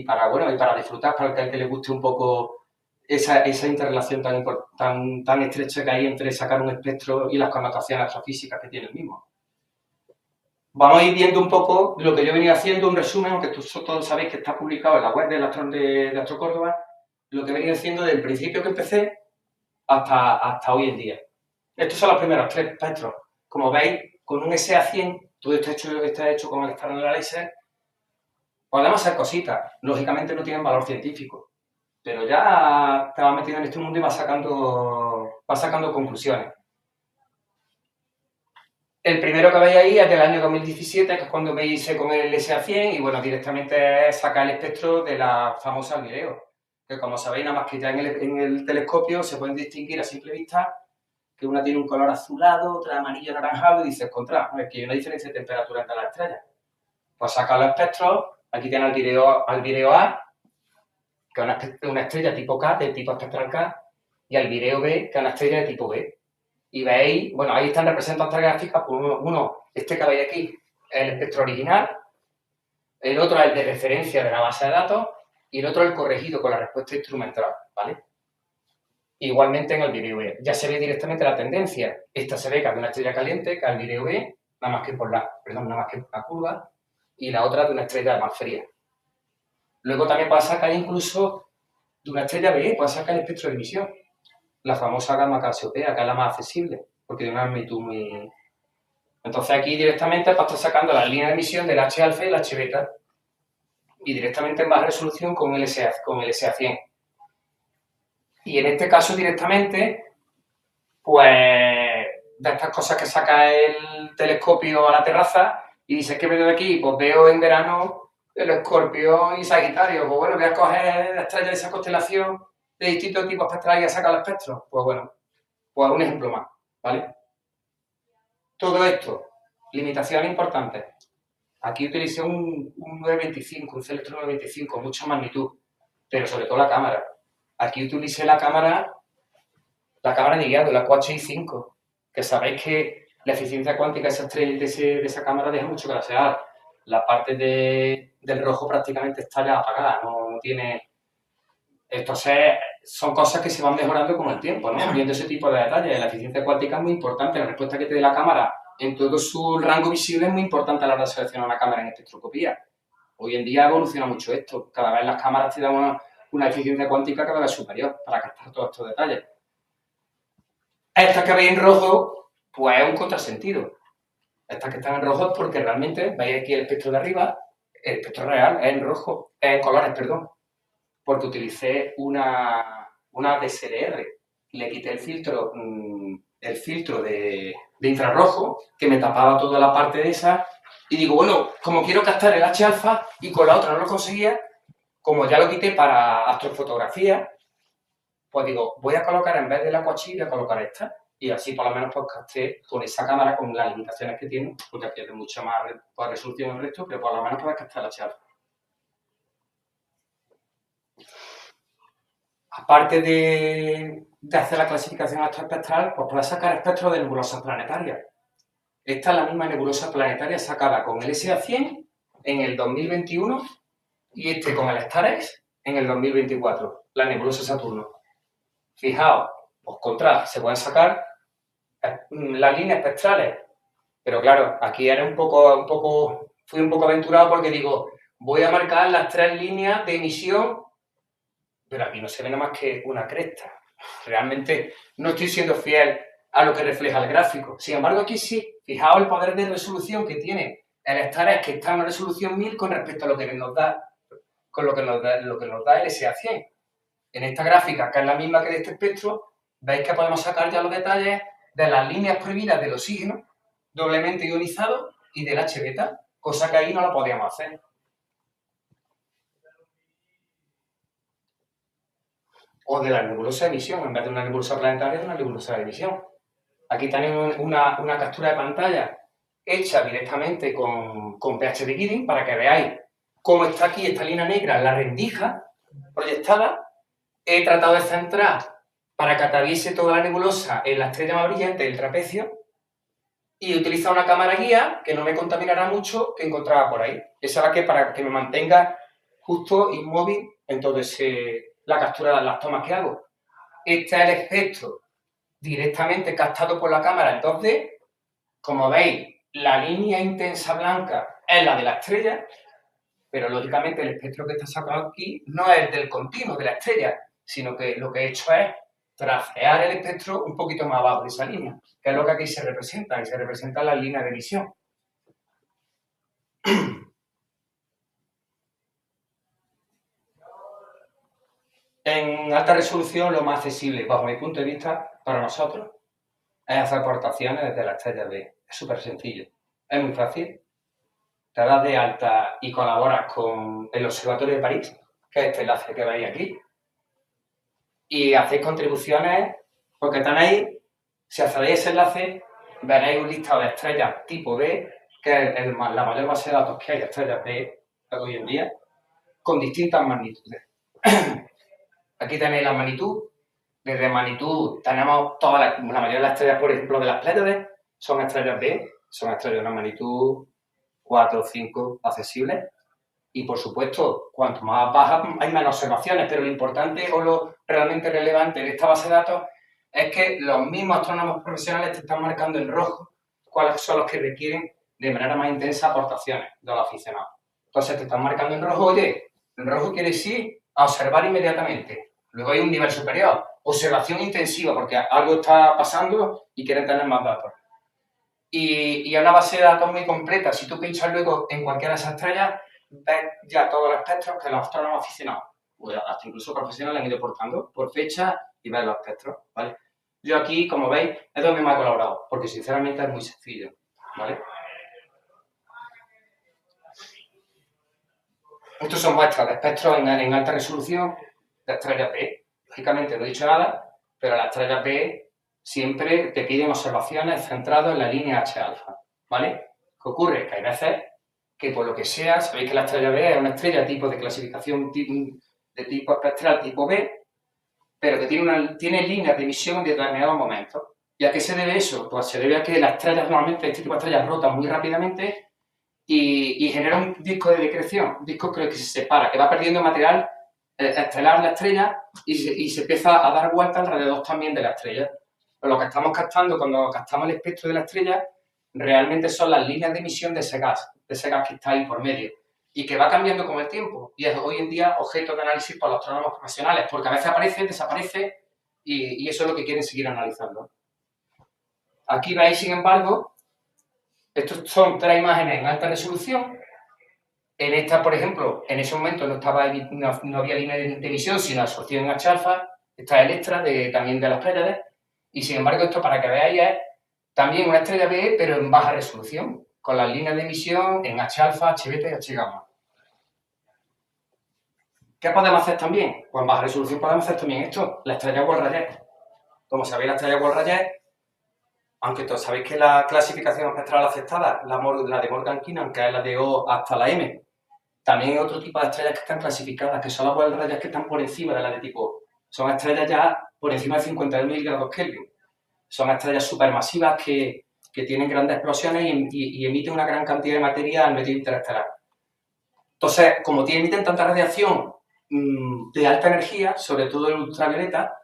para disfrutar, para el que le guste un poco esa interrelación tan estrecha que hay entre sacar un espectro y las connotaciones astrofísicas que tiene el mismo. Vamos a ir viendo un poco lo que yo he venido haciendo, un resumen, aunque todos sabéis que está publicado en la web de Astro Córdoba, lo que he venido haciendo desde el principio que empecé hasta hoy en día. Estos son los primeros 3 espectros. Como veis, con un SA100, todo esto está hecho con el Star Analyzer, podemos hacer cositas. Lógicamente no tienen valor científico, pero ya te vas metido en este mundo y vas sacando conclusiones. El primero que veis ahí es del año 2017, que es cuando me hice con el SA100, y bueno, directamente es sacar el espectro de la famosa albireo, que como sabéis, nada más que ya en el telescopio se pueden distinguir a simple vista que una tiene un color azulado, otra amarillo anaranjado, y dices, contra, es que hay una diferencia de temperatura entre las estrellas. Pues sacar los espectros, aquí tiene albireo A, que es una estrella tipo K, de tipo espectral K, y albireo B, que es una estrella de tipo B. Y veis, bueno, ahí están representadas estas gráficas, pues este que veis aquí es el espectro original, el otro es el de referencia de la base de datos, y el otro el corregido con la respuesta instrumental, ¿vale? Igualmente en el albireo B. Ya se ve directamente la tendencia. Esta se ve que es de una estrella caliente, que es albireo B, nada más que por la curva, y la otra de una estrella más fría. Luego también puede sacar incluso de una estrella B, puede sacar el espectro de emisión, la famosa gamma Casiopea, que es la más accesible, porque tiene una magnitud muy... Entonces aquí directamente pues estar sacando las líneas de emisión del H-alfa y el H-beta, y directamente en baja resolución con el SA100. Y en este caso directamente, pues, de estas cosas que saca el telescopio a la terraza y dices, ¿qué veo de aquí? Pues veo en verano el Escorpión y Sagitario. Pues bueno, voy a coger la estrella de esa constelación de distintos tipos espectrales y a sacar los espectros. Pues bueno, pues un ejemplo más, ¿vale? Todo esto, limitaciones importantes. Aquí utilicé un 925, un Celestron 925, mucha magnitud, pero sobre todo la cámara. Aquí utilicé la cámara de guiado, la QHI5, que sabéis que la eficiencia cuántica de esa cámara deja mucho que desear. La parte del rojo prácticamente está ya apagada, no tiene... Entonces, son cosas que se van mejorando con el tiempo, ¿no? Viendo ese tipo de detalles. La eficiencia cuántica es muy importante, la respuesta que te dé la cámara en todo su rango visible es muy importante a la hora de seleccionar una cámara en espectroscopía. Hoy en día evoluciona mucho esto. Cada vez las cámaras te dan una eficiencia cuántica cada vez superior para captar todos estos detalles. Estas que veis en rojo, pues es un contrasentido. Estas que están en rojo es porque realmente, veis aquí el espectro de arriba, el espectro real es en rojo, es en colores, perdón, porque utilicé una DSLR. Le quité el filtro de infrarrojo, que me tapaba toda la parte de esa, y digo, bueno, como quiero captar el H-alfa y con la otra no lo conseguía, como ya lo quité para astrofotografía, pues digo, voy a colocar en vez de la QHI, voy a colocar esta, y así por lo menos pues capté con esa cámara, con las limitaciones que tiene, porque pierde mucho más resolución en el resto, pero por lo menos puedes captar el H-alfa. Aparte de hacer la clasificación astroespectral, pues puedes sacar espectros de nebulosas planetarias. Esta es la misma nebulosa planetaria sacada con el SA100 en el 2021 y este con el StarX en el 2024, la nebulosa Saturno. Fijaos, pues se pueden sacar las líneas espectrales, pero claro, aquí era fui un poco aventurado porque digo, voy a marcar las 3 líneas de emisión, pero aquí no se ve nada más que una cresta. Realmente no estoy siendo fiel a lo que refleja el gráfico. Sin embargo, aquí sí, fijaos el poder de resolución que tiene el StarX, que está en una resolución 1000 con respecto a lo que nos da, lo que nos da el SA100. En esta gráfica, que es la misma que de este espectro, veis que podemos sacar ya los detalles de las líneas prohibidas del oxígeno, doblemente ionizado, y del H-beta, cosa que ahí no lo podíamos hacer. O de la nebulosa de emisión, en vez de una nebulosa planetaria, de una nebulosa de emisión. Aquí tenéis una captura de pantalla hecha directamente con PhD Gidding para que veáis cómo está aquí esta línea negra, la rendija proyectada. He tratado de centrar para que atraviese toda la nebulosa en la estrella más brillante, el trapecio, y utiliza una cámara guía que no me contaminará mucho que encontraba por ahí. Esa es la que para que me mantenga justo inmóvil en toda la captura de las tomas que hago. Este es el espectro directamente captado por la cámara en 2D. Como veis, la línea intensa blanca es la de la estrella, pero lógicamente el espectro que está sacado aquí no es el del continuo de la estrella, sino que lo que he hecho es tracear el espectro un poquito más abajo de esa línea, que es lo que aquí se representa, y se representa la línea de emisión. En alta resolución, lo más accesible, bajo mi punto de vista, para nosotros, es hacer aportaciones desde la estrella B. Es súper sencillo, es muy fácil. Te das de alta y colaboras con el Observatorio de París, que es este enlace que veis aquí, y hacéis contribuciones, porque tenéis, si accedéis a ese enlace, veréis un listado de estrellas tipo B, que es la mayor base de datos que hay de estrellas B hoy en día, con distintas magnitudes. Aquí tenéis la magnitud. Desde magnitud tenemos la mayoría de las estrellas, por ejemplo, de las Pléyades, son estrellas B, son estrellas de una magnitud 4 o 5 accesibles. Y, por supuesto, cuanto más baja hay menos observaciones, pero lo importante o lo realmente relevante de esta base de datos es que los mismos astrónomos profesionales te están marcando en rojo cuáles son los que requieren de manera más intensa aportaciones de los aficionados. Entonces te están marcando en rojo, oye, en rojo quiere decir a observar inmediatamente. Luego hay un nivel superior, observación intensiva, porque algo está pasando y quieren tener más datos. Y es una base de datos muy completa. Si tú pinchas luego en cualquiera de esas estrellas, ves ya todos los espectros que los astrónomos aficionados, hasta incluso profesionales, han ido portando por fecha y ves los espectros, ¿vale? Yo aquí, como veis, es donde me ha colaborado, porque sinceramente es muy sencillo, ¿vale? Estos son muestras de espectros en alta resolución de estrellas B. Lógicamente no he dicho nada, pero las estrellas B siempre te piden observaciones centradas en la línea H-alfa, ¿vale? ¿Qué ocurre? Que hay veces que por lo que sea, sabéis que la estrella B es una estrella tipo de clasificación de tipo espectral tipo B, pero que tiene líneas de emisión en determinados momentos. ¿Y a qué se debe eso? Pues se debe a que las estrellas normalmente, este tipo de estrellas rotan muy rápidamente y genera un disco de decreción, un disco que se separa, que va perdiendo material estelar la estrella y se empieza a dar vuelta alrededor también de la estrella. Pero lo que estamos captando cuando captamos el espectro de la estrella realmente son las líneas de emisión de ese gas que está ahí por medio y que va cambiando con el tiempo y es hoy en día objeto de análisis por los astrónomos profesionales, porque a veces aparece, desaparece y eso es lo que quieren seguir analizando. Aquí veis, sin embargo, estos son 3 imágenes en alta resolución. En esta, por ejemplo, en ese momento no había línea de emisión, sino absorción en H-alfa. Esta es el extra también de las Pléyades. Y sin embargo, esto para que veáis es también una estrella B, pero en baja resolución, con las líneas de emisión en H-alfa, H-beta y H-gamma. ¿Qué podemos hacer también? Pues en baja resolución podemos hacer también esto, la estrella Wolf-Rayet. Como sabéis, la estrella Wolf-Rayet, aunque todos sabéis que la clasificación espectral aceptada, la de Morgan-Keenan, que es la de O hasta la M, también hay otro tipo de estrellas que están clasificadas, que son las Wolf-Rayet que están por encima de las de tipo O. Son estrellas ya por encima de 52.000 grados Kelvin. Son estrellas supermasivas que tienen grandes explosiones y emiten una gran cantidad de materia al medio interestelar. Entonces, como emiten tanta radiación de alta energía, sobre todo el ultravioleta,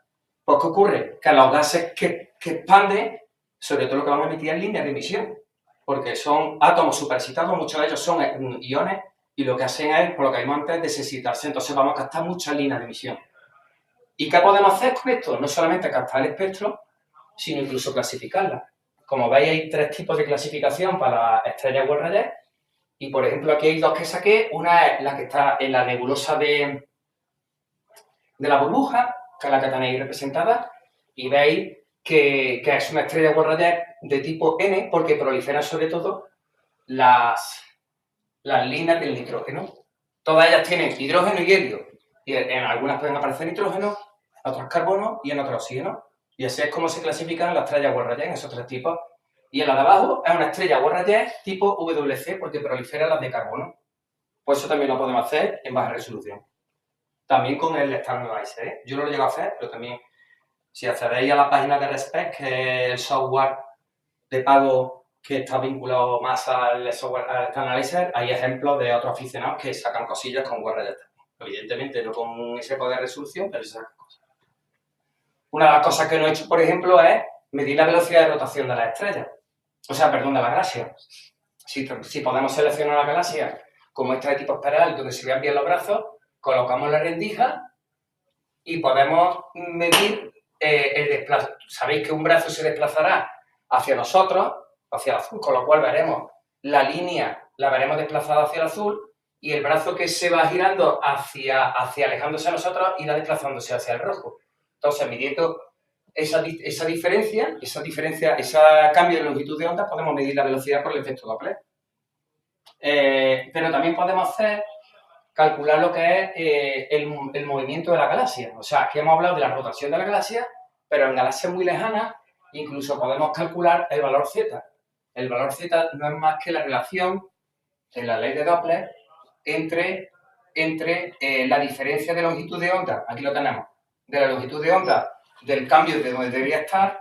pues ¿qué ocurre? Que los gases que expanden, sobre todo lo que van a emitir en líneas de emisión, porque son átomos superexcitados, muchos de ellos son iones, y lo que hacen es, por lo que vimos antes, desexcitarse. Entonces vamos a captar muchas líneas de emisión. ¿Y qué podemos hacer con esto? No solamente captar el espectro, sino incluso clasificarla. Como veis, hay 3 tipos de clasificación para las estrellas Wolf-Rayet. Y, por ejemplo, aquí hay 2 que saqué. Una es la que está en la nebulosa de la burbuja, que es la que tenéis representada. Y veis que es una estrella Wolf-Rayet de tipo N, porque proliferan sobre todo las líneas del nitrógeno. Todas ellas tienen hidrógeno y helio. Y en algunas pueden aparecer nitrógeno, en otras carbono y en otras oxígeno. Y así es como se clasifican las estrellas Wolf-Rayet en esos 3 tipos. Y en la de abajo es una estrella Wolf-Rayet tipo WC porque prolifera las de carbono. Pues eso también lo podemos hacer en baja resolución. También con el Star Analyzer, ¿eh? Yo no lo llego a hacer, pero también Si accedéis a la página de Respect, que es el software de pago que está vinculado más al software al Analyzer, hay ejemplos de otros aficionados que sacan cosillas con URLs. Evidentemente no con ese poder de resolución, pero se sacan cosas. Una de las cosas que no he hecho, por ejemplo, es medir la velocidad de rotación de las estrellas. O sea, perdón, de la galaxia. Si podemos seleccionar la galaxia como este de tipo espiral, donde se vean bien los brazos, colocamos la rendija y podemos medir el desplazamiento. Sabéis que un brazo se desplazará hacia nosotros, hacia el azul, con lo cual veremos la línea, la veremos desplazada hacia el azul, y el brazo que se va girando hacia alejándose a nosotros irá desplazándose hacia el rojo. Entonces, midiendo ese cambio de longitud de onda, podemos medir la velocidad por el efecto Doppler. Pero también podemos calcular lo que es el movimiento de la galaxia. O sea, aquí hemos hablado de la rotación de la galaxia, pero en galaxias muy lejanas incluso podemos calcular el valor Z. El valor Z no es más que la relación en la ley de Doppler entre la diferencia de longitud de onda, aquí lo tenemos, de la longitud de onda del cambio de donde debería estar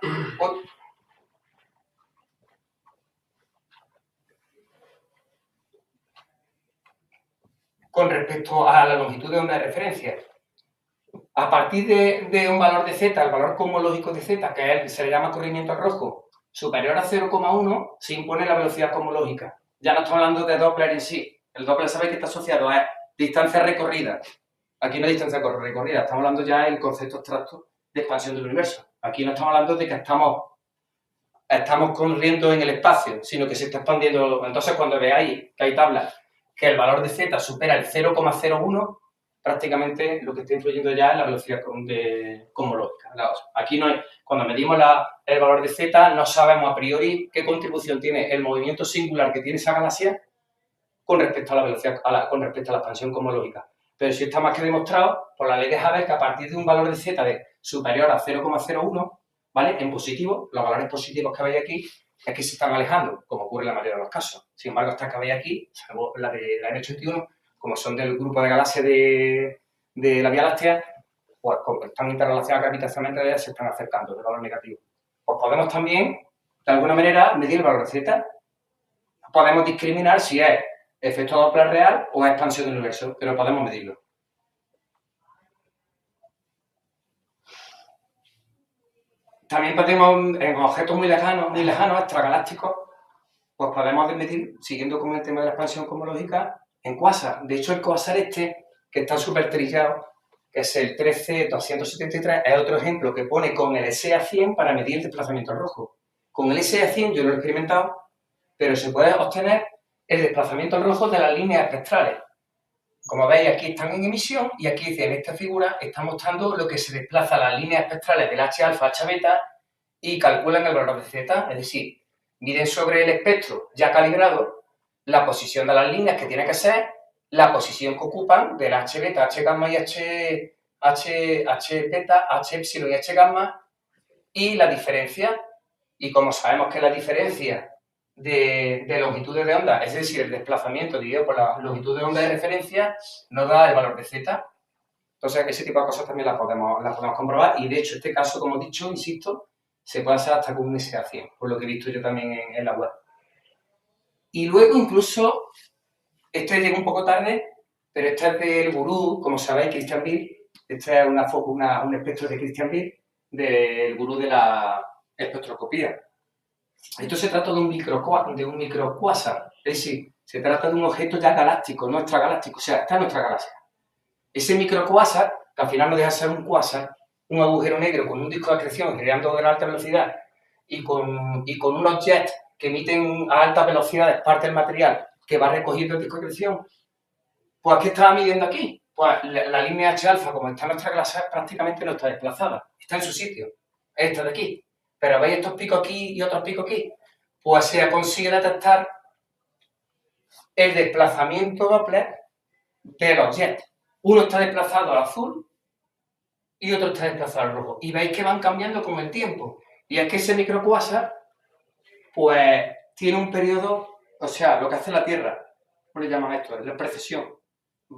con respecto a la longitud de onda de referencia. A partir de un valor de Z, el valor cosmológico de Z, que se le llama corrimiento al rojo, superior a 0,1, se impone la velocidad cosmológica. Ya no estamos hablando de Doppler en sí. El Doppler sabéis que está asociado a distancia recorrida. Aquí no hay distancia recorrida, estamos hablando ya del concepto abstracto de expansión del universo. Aquí no estamos hablando de que estamos corriendo en el espacio, sino que se está expandiendo. Entonces, cuando veáis que hay tablas que el valor de Z supera el 0,01, prácticamente lo que está influyendo ya es la velocidad cosmológica. Aquí no hay, cuando medimos el valor de Z, no sabemos a priori qué contribución tiene el movimiento singular que tiene esa galaxia con respecto a la velocidad, con respecto a la expansión cosmológica. Pero sí está más que demostrado por la ley de Hubble que a partir de un valor de Z de superior a 0,01, ¿vale? En positivo, los valores positivos que veis aquí es que se están alejando, como ocurre en la mayoría de los casos. Sin embargo, estas que veis aquí, salvo la de la N81, como son del grupo de galaxias de la Vía Láctea, pues como están interrelacionadas gravitacionalmente, se están acercando de valor negativo. Pues podemos también, de alguna manera, medir el valor de Z. Podemos discriminar si es efecto Doppler real o expansión del universo, pero podemos medirlo. También podemos, en objetos muy lejanos, extragalácticos, pues podemos medir, siguiendo con el tema de la expansión cosmológica, en quasar. De hecho, el quasar que está súper trillado, que es el 13-273, es otro ejemplo que pone con el SA100 para medir el desplazamiento rojo. Con el SA100 yo lo he experimentado, pero se puede obtener el desplazamiento al rojo de las líneas espectrales. Como veis, aquí están en emisión y aquí en esta figura está mostrando lo que se desplaza las líneas espectrales del H-alfa, H-beta y calculan el valor de Z, es decir, miden sobre el espectro ya calibrado la posición de las líneas que tiene que ser, la posición que ocupan del H-beta, H-gamma y H-beta, H-epsilon y H-gamma y la diferencia. Y como sabemos que la diferencia de longitudes de onda, es decir, el desplazamiento dividido por la longitud de onda de referencia, nos da el valor de Z. Entonces, ese tipo de cosas también las podemos comprobar y, de hecho, este caso, como he dicho, insisto, se puede hacer hasta con un SA100, por lo que he visto yo también en la web. Y luego, incluso, este llega un poco tarde, pero este es del gurú, como sabéis, Christian Bill. Este es un espectro de Christian Bill, del gurú de la espectroscopía. Esto se trata de un microquasar, es decir, se trata de un objeto ya galáctico, no extragaláctico, o sea, está en nuestra galaxia. Ese microquasar, que al final no deja de ser un quasar, un agujero negro con un disco de acreción girando a alta velocidad y con unos jets que emiten a altas velocidades parte del material que va recogiendo el disco de acreción, pues ¿qué estaba midiendo aquí? Pues la línea H-alfa, como está en nuestra galaxia, prácticamente no está desplazada, está en su sitio, es esta de aquí. Pero veis estos picos aquí y otros picos aquí, pues se consigue detectar el desplazamiento Doppler de los jets. Uno está desplazado al azul y otro está desplazado al rojo. Y veis que van cambiando con el tiempo. Y es que ese microquasar, pues, tiene un periodo, o sea, lo que hace la Tierra, ¿cómo le llaman esto? La precesión.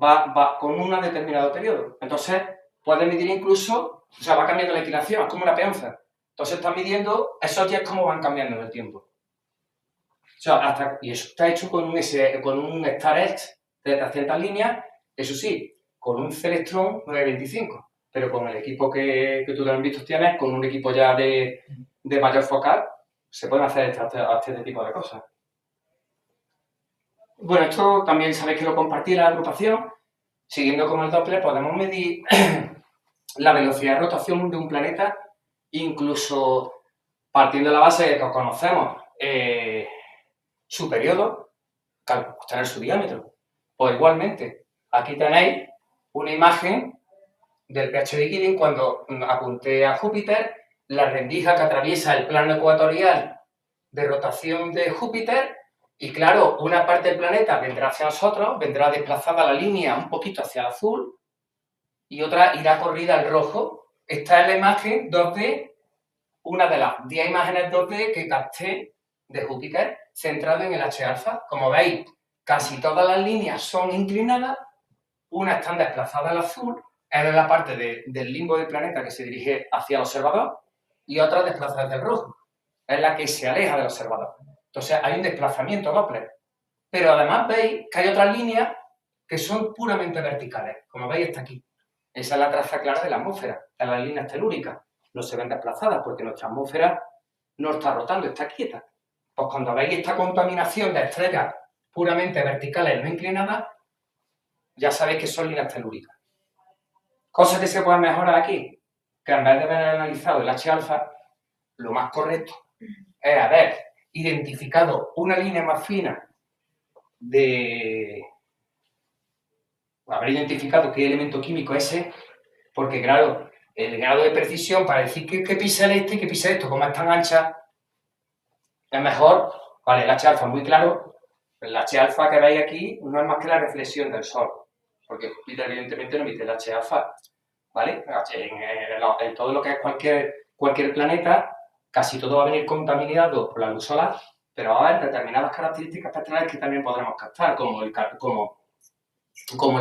Va con un determinado periodo. Entonces, puede medir incluso O sea, va cambiando la inclinación, es como una peonza. Entonces están midiendo esos jets cómo van cambiando en el tiempo. O sea, y eso está hecho con un StarX de 300 líneas, eso sí, con un Celestron 925, pero con el equipo que tú también visto tienes, con un equipo ya de mayor focal, se pueden hacer este tipo de cosas. Bueno, esto también sabéis que lo compartí en la agrupación. Siguiendo con el Doppler, podemos medir la velocidad de rotación de un planeta, incluso partiendo de la base de que conocemos su periodo, tener su diámetro. Pues igualmente, aquí tenéis una imagen del pH de Keeling cuando apunté a Júpiter, la rendija que atraviesa el plano ecuatorial de rotación de Júpiter, y claro, una parte del planeta vendrá hacia nosotros, vendrá desplazada la línea un poquito hacia el azul, y otra irá corrida al rojo. Esta es la imagen 2D, una de las 10 imágenes 2D que capté de Júpiter, centrado en el H-alfa. Como veis, casi todas las líneas son inclinadas, unas están desplazadas al azul, es de la parte del limbo del planeta que se dirige hacia el observador, y otras desplazadas del rojo, es la que se aleja del observador. Entonces hay un desplazamiento Doppler. Pero además veis que hay otras líneas que son puramente verticales. Como veis, está aquí. Esa es la traza clara de la atmósfera, de las líneas telúricas. No se ven desplazadas porque nuestra atmósfera no está rotando, está quieta. Pues cuando veis esta contaminación de estrellas puramente verticales no inclinadas, ya sabéis que son líneas telúricas. Cosas que se pueden mejorar aquí, que en vez de haber analizado el H-alfa, lo más correcto es haber identificado una línea más fina haber identificado qué elemento químico es ese, porque claro, el grado de precisión para decir qué pisa este y qué pisa esto, como es tan ancha, es mejor, vale, el H-alfa muy claro, el H-alfa que veis aquí no es más que la reflexión del Sol, porque Júpiter evidentemente no emite el H-alfa, ¿vale? En todo lo que es cualquier planeta, casi todo va a venir contaminado por la luz solar, pero va a haber determinadas características espectrales que también podremos captar, como el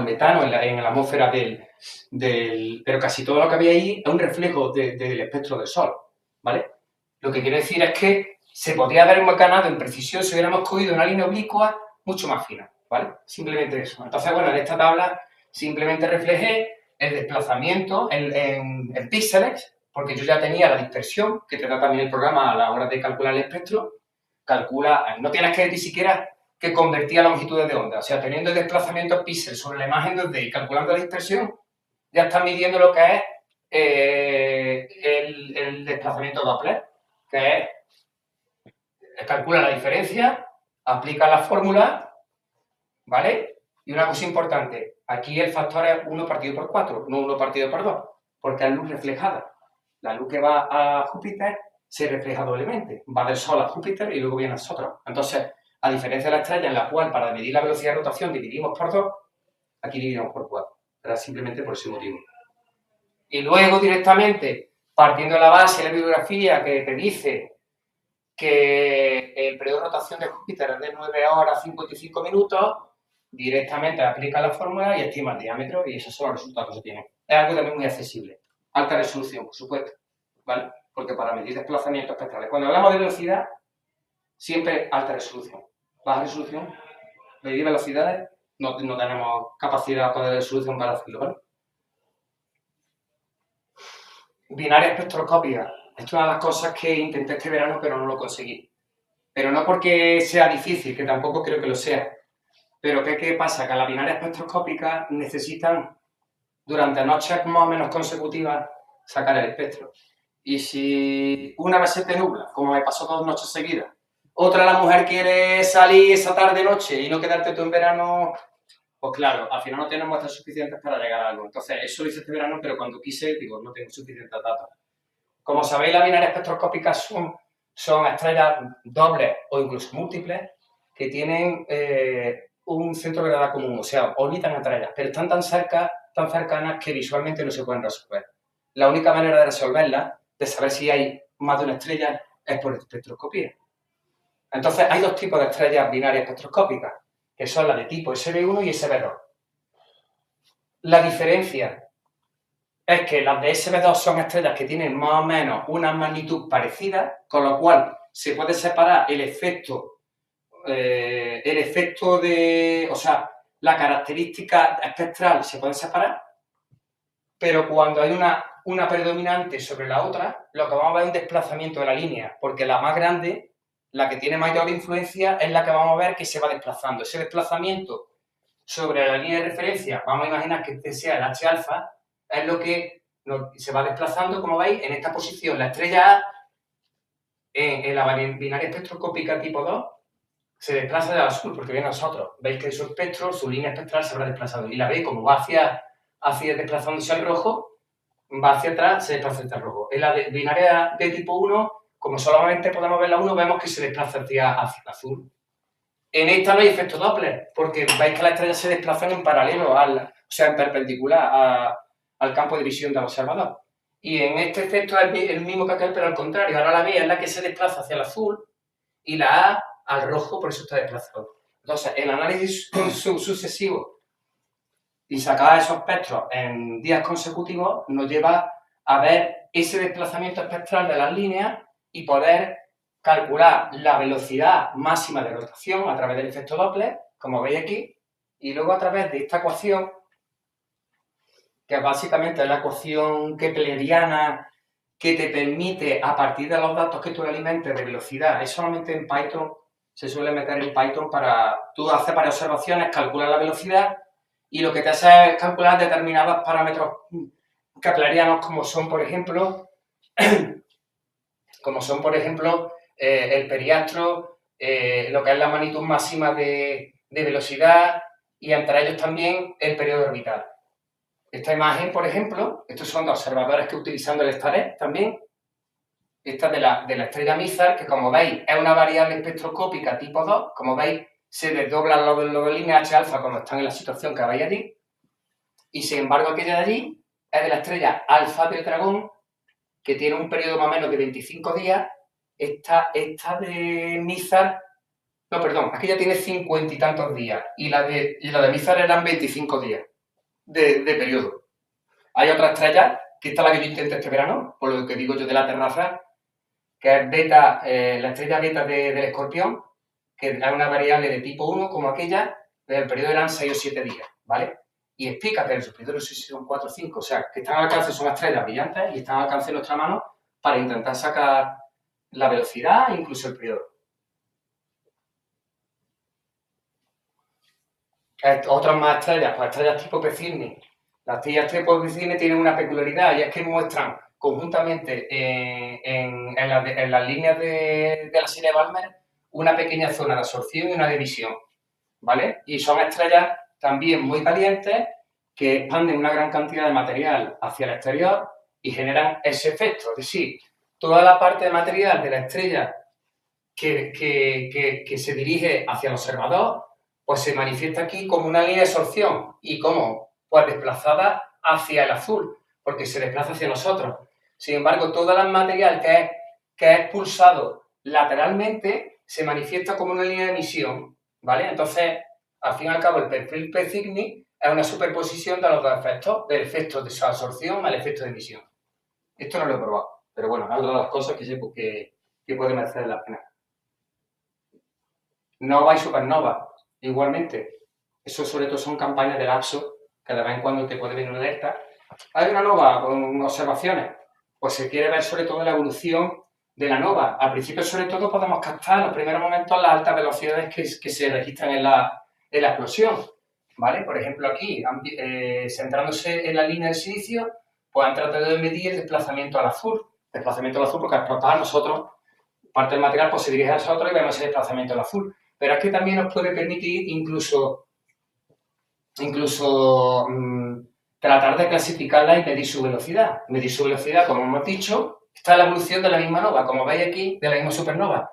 metano en la atmósfera pero casi todo lo que había ahí es un reflejo del espectro del Sol, ¿vale? Lo que quiero decir es que se podría haber ganado en precisión si hubiéramos cogido una línea oblicua mucho más fina, ¿vale? Simplemente eso. Entonces, bueno, en esta tabla simplemente reflejé el desplazamiento en píxeles, porque yo ya tenía la dispersión, que te da también el programa a la hora de calcular el espectro. No tienes que ni siquiera que convertía longitudes de onda. O sea, teniendo el desplazamiento en píxeles sobre la imagen 2D y calculando la dispersión, ya estás midiendo lo que es el desplazamiento Doppler, que calcula la diferencia, aplica la fórmula, ¿vale? Y una cosa importante, aquí el factor es 1 partido por 4, no 1 partido por 2, porque es luz reflejada. La luz que va a Júpiter se refleja doblemente, va del Sol a Júpiter y luego viene a nosotros. Entonces, a diferencia de la estrella en la cual para medir la velocidad de rotación dividimos por 2, aquí dividimos por 4. Era simplemente por ese motivo. Y luego directamente, partiendo de la base de la bibliografía que te dice que el periodo de rotación de Júpiter es de 9 horas 55 minutos, directamente aplica la fórmula y estima el diámetro y esos son los resultados que se tienen. Es algo también muy accesible. Alta resolución, por supuesto, ¿vale? Porque para medir desplazamientos espectrales, cuando hablamos de velocidad, siempre alta resolución. Baja resolución, medir velocidades, no tenemos capacidad de resolución para hacerlo, ¿vale? Binaria espectroscópica. Esto es una de las cosas que intenté este verano, pero no lo conseguí. Pero no porque sea difícil, que tampoco creo que lo sea. Pero ¿qué pasa? Que las binarias espectroscópicas necesitan, durante noches más o menos consecutivas, sacar el espectro. Y si una vez se te nubla, como me pasó 2 noches seguidas, otra la mujer quiere salir esa tarde-noche y no quedarte tú en verano, pues claro, al final no tienes muestras suficientes para llegar a algo. Entonces, eso lo hice este verano, pero cuando quise, digo, no tengo suficientes datos. Como sabéis, las binarias espectroscópicas son estrellas dobles o incluso múltiples que tienen un centro de gravedad común, o sea, orbitan entre ellas, pero están tan cercanas que visualmente no se pueden resolver. La única manera de resolverlas, de saber si hay más de una estrella, es por espectroscopía. Entonces, hay 2 tipos de estrellas binarias espectroscópicas, que son las de tipo SB1 y SB2. La diferencia es que las de SB2 son estrellas que tienen más o menos una magnitud parecida, con lo cual se puede separar el efecto de, o sea, la característica espectral se puede separar, pero cuando hay una predominante sobre la otra, lo que vamos a ver es un desplazamiento de la línea, porque la más grande, la que tiene mayor influencia, es la que vamos a ver que se va desplazando. Ese desplazamiento sobre la línea de referencia, vamos a imaginar que este sea el H alfa, es lo que se va desplazando, como veis, en esta posición. La estrella A, en la binaria espectroscópica tipo 2, se desplaza del azul, porque viene a nosotros. Veis que su espectro, su línea espectral se habrá desplazado. Y la veis como va hacia desplazándose al rojo, va hacia atrás, se desplaza hacia el rojo. En la binaria de tipo 1, como solamente podemos ver la 1, vemos que se desplaza hacia el azul. En esta no hay efecto Doppler, porque veis que las estrellas se desplazan en paralelo, o sea, en perpendicular al campo de visión del observador. Y en este efecto es el mismo que aquel, pero al contrario. Ahora la B es la que se desplaza hacia el azul y la A al rojo, por eso está desplazado. Entonces, el análisis sucesivo y sacar esos espectros en días consecutivos nos lleva a ver ese desplazamiento espectral de las líneas y poder calcular la velocidad máxima de rotación a través del efecto Doppler, como veis aquí, y luego a través de esta ecuación, que básicamente es la ecuación kepleriana que te permite, a partir de los datos que tú alimentes de velocidad, es solamente en Python, se suele meter en Python tú haces varias observaciones, calculas la velocidad y lo que te hace es calcular determinados parámetros keplerianos como son, por ejemplo, el periastro, lo que es la magnitud máxima de velocidad y entre ellos también el periodo orbital. Esta imagen, por ejemplo, estos son los observadores que utilizando el Starret también. Esta de la estrella Mizar, que como veis es una variable espectroscópica tipo 2, como veis se desdoblan los de línea H alfa cuando están en la situación que veis allí, y sin embargo aquella de allí es de la estrella Alfa del Dragón, que tiene un periodo más o menos de 25 días. Esta de Mizar, no, perdón, aquella tiene 50 y tantos días, y la de Mizar eran 25 días de periodo. Hay otra estrella, que esta es la que yo intenté este verano, por lo que digo yo de la terraza, que es beta, la estrella beta del Escorpión, que es una variable de tipo 1 como aquella, el periodo eran 6 o 7 días, ¿vale? Y explica que los periodos son 4 o 5, o sea, que están al alcance, son estrellas brillantes y están al alcance de nuestra mano para intentar sacar la velocidad e incluso el periodo. Otras más estrellas, pues estrellas tipo P Cygni. Las estrellas tipo P Cygni tienen una peculiaridad y es que muestran conjuntamente en las líneas de la serie de Balmer una pequeña zona de absorción y una de emisión, ¿vale? Y son estrellas también muy calientes que expanden una gran cantidad de material hacia el exterior y generan ese efecto. Es decir, toda la parte de material de la estrella que se dirige hacia el observador, pues se manifiesta aquí como una línea de absorción y como pues desplazada hacia el azul, porque se desplaza hacia nosotros. Sin embargo, todo el material que es expulsado lateralmente se manifiesta como una línea de emisión, ¿vale? Entonces, al fin y al cabo, el perfil P Cygni es una superposición de los dos efectos, del efecto de su absorción al efecto de emisión. Esto no lo he probado, pero bueno, es otra de las cosas que puede merecer la pena. Nova y supernova, igualmente. Eso sobre todo son campañas de lapso, que de vez en cuando te puede venir una alerta. Hay una nova con observaciones, pues se quiere ver sobre todo la evolución de la nova. Al principio, sobre todo, podemos captar en los primeros momentos las altas velocidades que se registran en la explosión, ¿vale? Por ejemplo, aquí, centrándose en la línea del silicio, pues han tratado de medir el desplazamiento al azul. Desplazamiento al azul porque al explotar nosotros, parte del material pues se dirige a nosotros y vemos ese desplazamiento al azul. Pero es que también nos puede permitir incluso tratar de clasificarla y medir su velocidad. Medir su velocidad, como hemos dicho, está en la evolución de la misma nova, como veis aquí, de la misma supernova.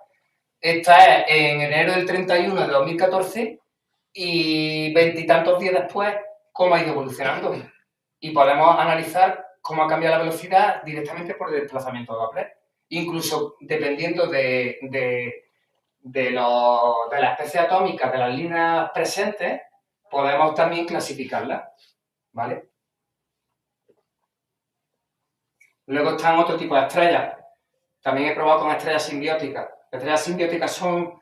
Esta es en enero del 31 de 2014 y 20 y tantos días después, cómo ha ido evolucionando. Y podemos analizar cómo ha cambiado la velocidad directamente por el desplazamiento de Doppler. Incluso dependiendo de la especie atómica de las líneas presentes, podemos también clasificarlas, ¿vale? Luego están otro tipo de estrellas. También he probado con estrellas simbióticas. Las estrellas simbióticas son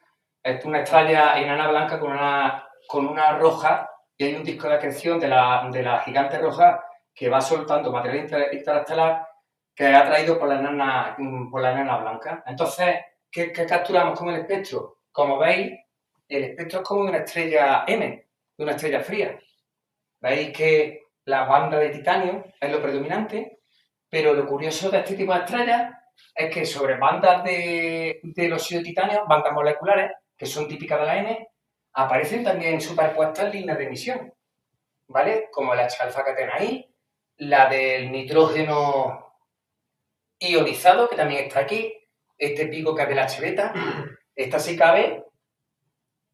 una estrella enana blanca con una roja y hay un disco de acreción de la gigante roja que va soltando material interestelar que es atraído por la enana blanca. Entonces, ¿qué capturamos con el espectro? Como veis, el espectro es como de una estrella M, de una estrella fría. Veis que la banda de titanio es lo predominante, pero lo curioso de este tipo de estrellas es que sobre bandas del óxido de titanio, bandas moleculares, que son típicas de la M, aparecen también superpuestas líneas de emisión, ¿vale? Como la H-alfa que tenéis ahí, la del nitrógeno ionizado, que también está aquí, este pico que es del H-beta, esta si cabe,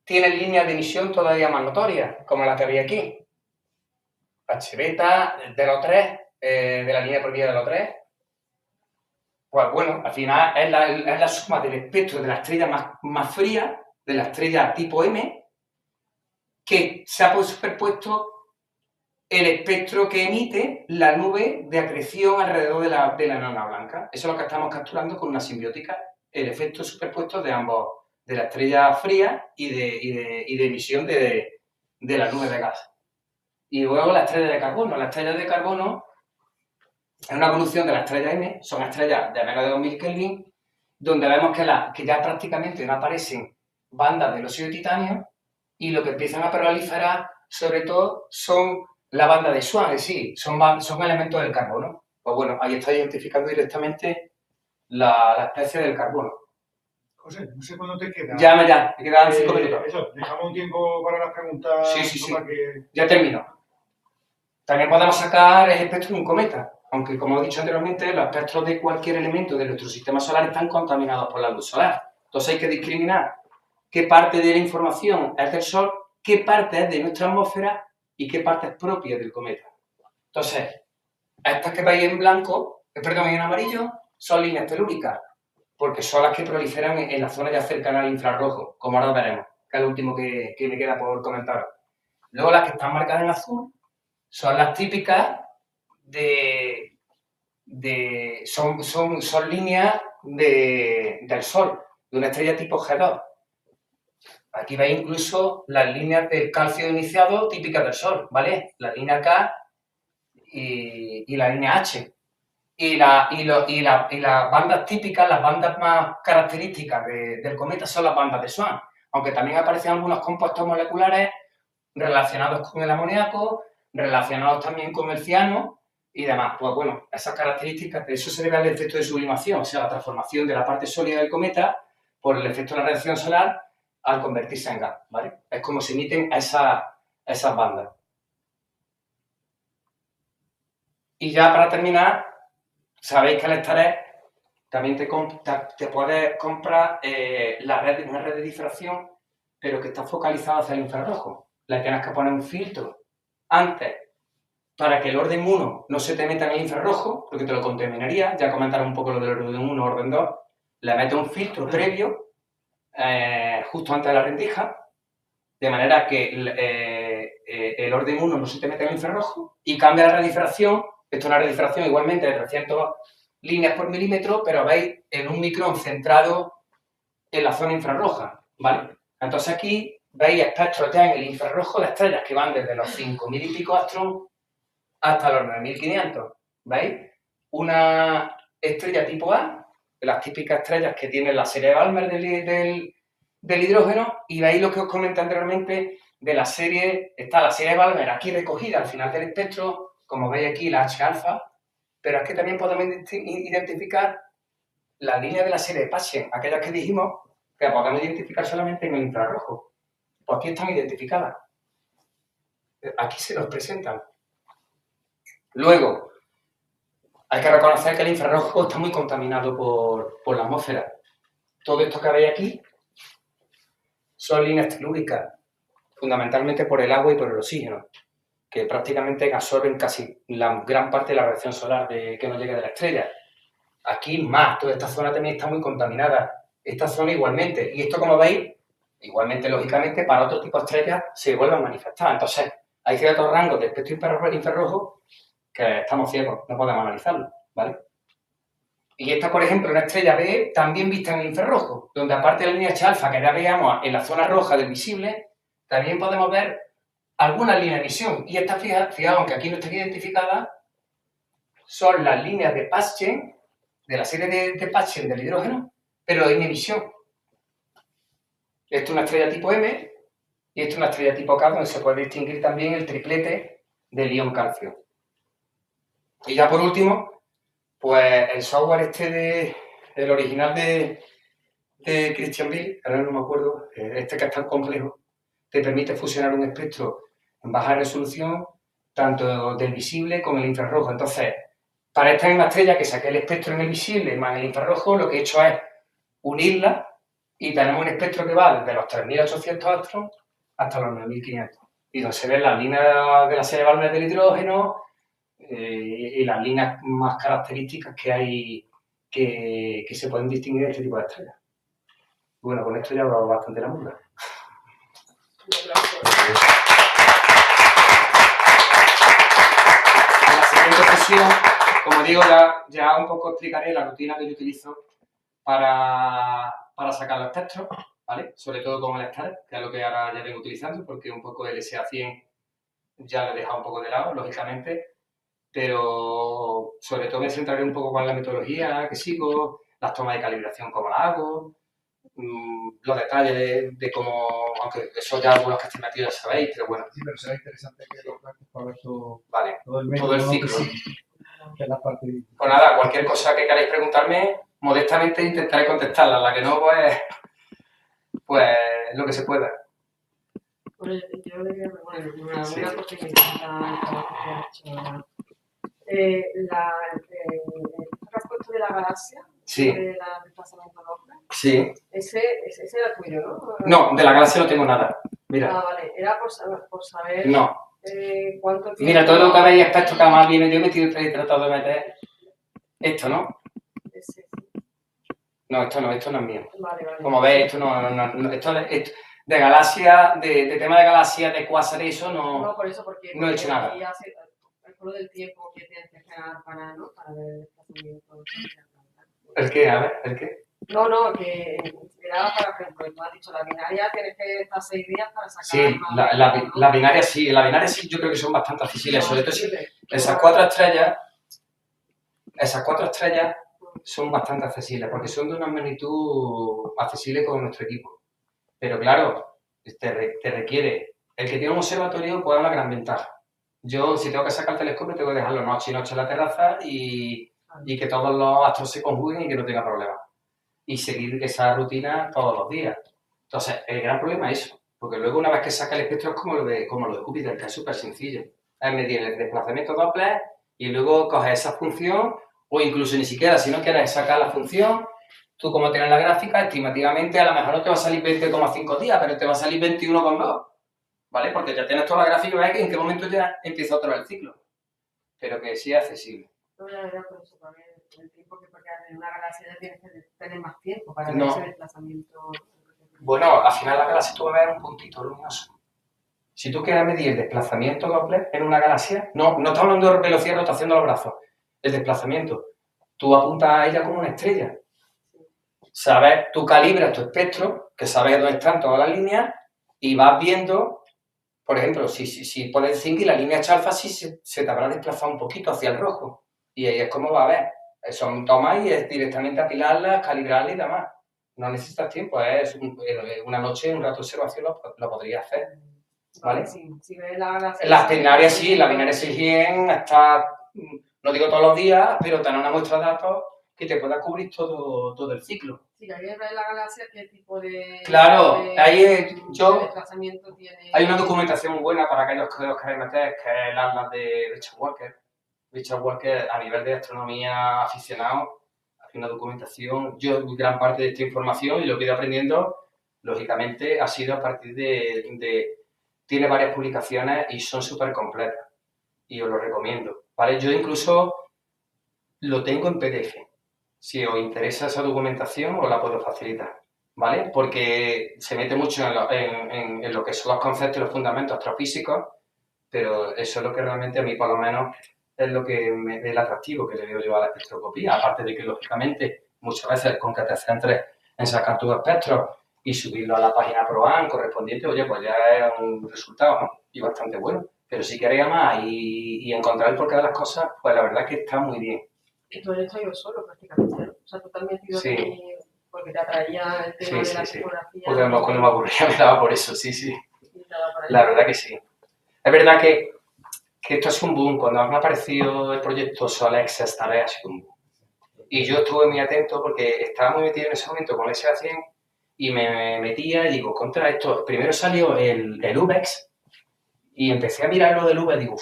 tiene líneas de emisión todavía más notorias, como la que veis aquí. H-beta, de los 3, de la línea prohibida de los 3, pues bueno, al final es la suma del espectro de la estrella más fría, de la estrella tipo M, que se ha superpuesto el espectro que emite la nube de acreción alrededor de la enana blanca. Eso es lo que estamos capturando con una simbiótica, el efecto superpuesto de ambos, de la estrella fría y de emisión de la nube de gas. Y luego la estrella de carbono. La estrella de carbono es una evolución de la estrella M, son estrellas de menos de 2000 Kelvin, donde vemos que ya prácticamente no aparecen bandas del óxido de titanio y lo que empiezan a proliferar, sobre todo, son la banda de Schwann, sí, son elementos del carbono. Pues bueno, ahí está identificando directamente la especie del carbono. José, no sé cuándo te queda. Ya, me quedan 5 minutos. Eso, dejamos un tiempo para las preguntas. Sí. Para que... Ya termino. También podemos sacar el espectro de un cometa, aunque como he dicho anteriormente, los espectros de cualquier elemento de nuestro sistema solar están contaminados por la luz solar. Entonces hay que discriminar qué parte de la información es del Sol, qué parte es de nuestra atmósfera y qué parte es propia del cometa. Entonces, estas que veis en blanco, en amarillo, son líneas telúricas, porque son las que proliferan en la zona ya cercana al infrarrojo, como ahora veremos, que es lo último que me queda por comentaros. Luego las que están marcadas en azul son las típicas son líneas del Sol, de una estrella tipo G2. Aquí veis incluso las líneas del calcio iniciado típicas del Sol, ¿vale? La línea K y la línea H. Y las bandas típicas, las bandas más características del cometa son las bandas de Schwann, aunque también aparecen algunos compuestos moleculares relacionados con el amoníaco, relacionados también con el ciano y demás. Pues bueno, esas características, eso se debe al efecto de sublimación, o sea, la transformación de la parte sólida del cometa por el efecto de la radiación solar al convertirse en gas, ¿vale? Es como se emiten esas bandas. Y ya para terminar, sabéis que al Staré también te puedes comprar una red de difracción, pero que está focalizada hacia el infrarrojo. Le tienes que poner un filtro antes para que el orden 1 no se te meta en el infrarrojo, porque te lo contaminaría. Ya comentaré un poco lo del orden 1, orden 2. Le metes un filtro previo justo antes de la rendija, de manera que el orden 1 no se te mete en el infrarrojo y cambia la redifracción. Esto es una redifracción igualmente de 300 líneas por milímetro, pero veis en un micrón centrado en la zona infrarroja, ¿vale? Entonces aquí veis espectros ya en el infrarrojo de estrellas que van desde los 5.000 y pico astrón hasta los 9.500, ¿veis? Una estrella tipo A, de las típicas estrellas que tienen la serie de Balmer del hidrógeno, y veis lo que os comenté anteriormente de la serie, está la serie de Balmer aquí recogida al final del espectro, como veis aquí la H-alfa, pero es que también podemos identificar las líneas de la serie de Paschen, aquellas que dijimos que podemos identificar solamente en el infrarrojo. Pues aquí están identificadas. Aquí se nos presentan. Luego, hay que reconocer que el infrarrojo está muy contaminado por la atmósfera. Todo esto que veis aquí son líneas telúricas, fundamentalmente por el agua y por el oxígeno, que prácticamente absorben casi la gran parte de la radiación solar que nos llega de la estrella. Aquí más, toda esta zona también está muy contaminada. Esta zona igualmente. Y esto, como veis, igualmente, lógicamente, para otro tipo de estrellas se vuelve a manifestar. Entonces, hay ciertos rangos de espectro infrarrojo que estamos ciegos, no podemos analizarlo, ¿vale? Y esta, por ejemplo, una estrella B también vista en el infrarrojo, donde aparte de la línea H alfa, que ya veamos en la zona roja del visible, también podemos ver algunas líneas de emisión. Y estas, fijaos, aunque aquí no estén identificadas, son las líneas de Paschen, de la serie de Paschen del hidrógeno, pero en emisión. Esto es una estrella tipo M y esto es una estrella tipo K, donde se puede distinguir también el triplete del ion calcio. Y ya por último, pues el software el original de Christian Bill, ahora no me acuerdo, este que es tan complejo, te permite fusionar un espectro en baja resolución, tanto del visible como el infrarrojo. Entonces, para esta misma estrella que saqué el espectro en el visible más el infrarrojo, lo que he hecho es unirla y tenemos un espectro que va desde los 3.800 astros hasta los 9.500. Y donde se ven las líneas de la serie de válvulas del hidrógeno y las líneas más características que hay que se pueden distinguir de este tipo de estrellas. Bueno, con esto ya he hablado bastante de la mula. En la siguiente sesión, como digo, ya un poco explicaré la rutina que yo utilizo para sacar los espectros, ¿vale? Sobre todo con el STAR, que es lo que ahora ya vengo utilizando, porque un poco el SA100 ya lo he dejado un poco de lado, lógicamente, pero sobre todo me centraré un poco con la metodología que sigo, las tomas de calibración, cómo las hago, los detalles de cómo, aunque eso ya algunos que estéis metidos ya sabéis, pero bueno. Sí, pero será interesante que lo practiques para ver Vale, todo el ciclo. Que la parte... Pues nada, cualquier cosa que queráis preguntarme, modestamente intentaré contestarla, la que no, pues lo que se pueda. Bueno, yo le voy a una cosa que me encanta el trabajo que ha hecho. ¿Has puesto de la galaxia? Sí. De la desplazamiento Doppler. Sí. Ese era tuyo, ¿no? No, de la galaxia no tengo nada. Mira. Ah, vale. Era por saber no. cuánto tiempo... Mira, todo lo que habéis espectro que además viene, yo he metido y he tratado de meter esto, ¿no? Ese. No, esto no es mío. Vale. Como veis, esto no esto de galaxia, de tema de galaxia, de cuásar, eso No, por eso, porque no he hecho nada. El color del tiempo que tienes que generar para ver el desplazamiento. ¿El qué? A ver, ¿el qué? No, que era para, por ejemplo, tú has dicho, la binaria tienes que estar 6 días para sacar... Sí, la binaria sí, yo creo que son bastante accesibles, sobre todo si esas cuatro estrellas son bastante accesibles, porque son de una magnitud accesible con nuestro equipo. Pero claro, te requiere, el que tiene un observatorio puede dar una gran ventaja. Yo, si tengo que sacar el telescopio, tengo que dejarlo noche y noche en la terraza y que todos los astros se conjuguen y que no tenga problemas. Y seguir esa rutina todos los días. Entonces, el gran problema es eso, porque luego una vez que saca el espectro es como lo de Júpiter, que es súper sencillo. Es medir el desplazamiento Doppler y luego coges esa función, o incluso ni siquiera, si no quieres sacar la función, tú como tienes la gráfica, estimativamente a lo mejor no te va a salir 20,5 días, pero te va a salir 21,2, ¿vale? Porque ya tienes toda la gráfica y ves en qué momento ya empieza otra vez el ciclo, pero que sí es accesible. No, ya por eso también el tiempo que porque en una galaxia ya tienes que tener más tiempo para ver ese desplazamiento. Bueno, al final la galaxia tú vas a ver un puntito luminoso. Si tú quieres medir el desplazamiento Doppler en una galaxia, no estamos hablando de velocidad de rotación de los brazos, el desplazamiento, tú apuntas a ella como una estrella. Sabes, tú calibras tu espectro, que sabes dónde están todas las líneas, y vas viendo, por ejemplo, si puedes distinguir la línea H alfa, sí se te habrá desplazado un poquito hacia el rojo. Y ahí es como va a ver. Son tomas y es directamente apilarlas, calibrarlas y demás. No necesitas tiempo, es una noche, un rato de observación lo podrías hacer. ¿Vale? Si ves la galaxia... Las binarias sí, las binarias exigían hasta, no digo todos los días, pero tener una muestra de datos que te pueda cubrir todo el ciclo. Si queréis ver la galaxia, ¿qué tipo de... Claro, de desplazamiento tiene? Hay una documentación muy buena para aquellos que os queréis meter, que es el atlas de Richard Walker. Richard Walker, a nivel de astronomía aficionado, hace una documentación. Yo, gran parte de esta información y lo que he ido aprendiendo, lógicamente, ha sido a partir tiene varias publicaciones y son súper completas. Y os lo recomiendo, ¿vale? Yo incluso lo tengo en PDF. Si os interesa esa documentación, os la puedo facilitar, ¿vale? Porque se mete mucho en lo que son los conceptos y los fundamentos astrofísicos, pero eso es lo que realmente a mí, por lo menos, es lo que el atractivo que le veo yo a la espectroscopía, aparte de que, lógicamente, muchas veces con que te centres en sacar tus espectros y subirlo a la página ProAn correspondiente, oye, pues ya es un resultado, ¿no? Y bastante bueno. Pero si queréis más y encontrar el porqué de las cosas, pues la verdad que está muy bien. Y tú eres yo solo prácticamente, ¿no? O sea, tú te has metido Sí. aquí porque te atraía el tema de la Sí. tipografía. Porque cuando me aburría me daba por eso, sí. Y te daba por ahí. La verdad que sí. Es verdad que esto es un boom. Cuando me ha aparecido el proyecto Solex Staré, ha sido un boom. Y yo estuve muy atento porque estaba muy metido en ese momento con el SA100 y me metía y digo, contra esto, primero salió el UVEX y empecé a mirar lo del UVEX y digo,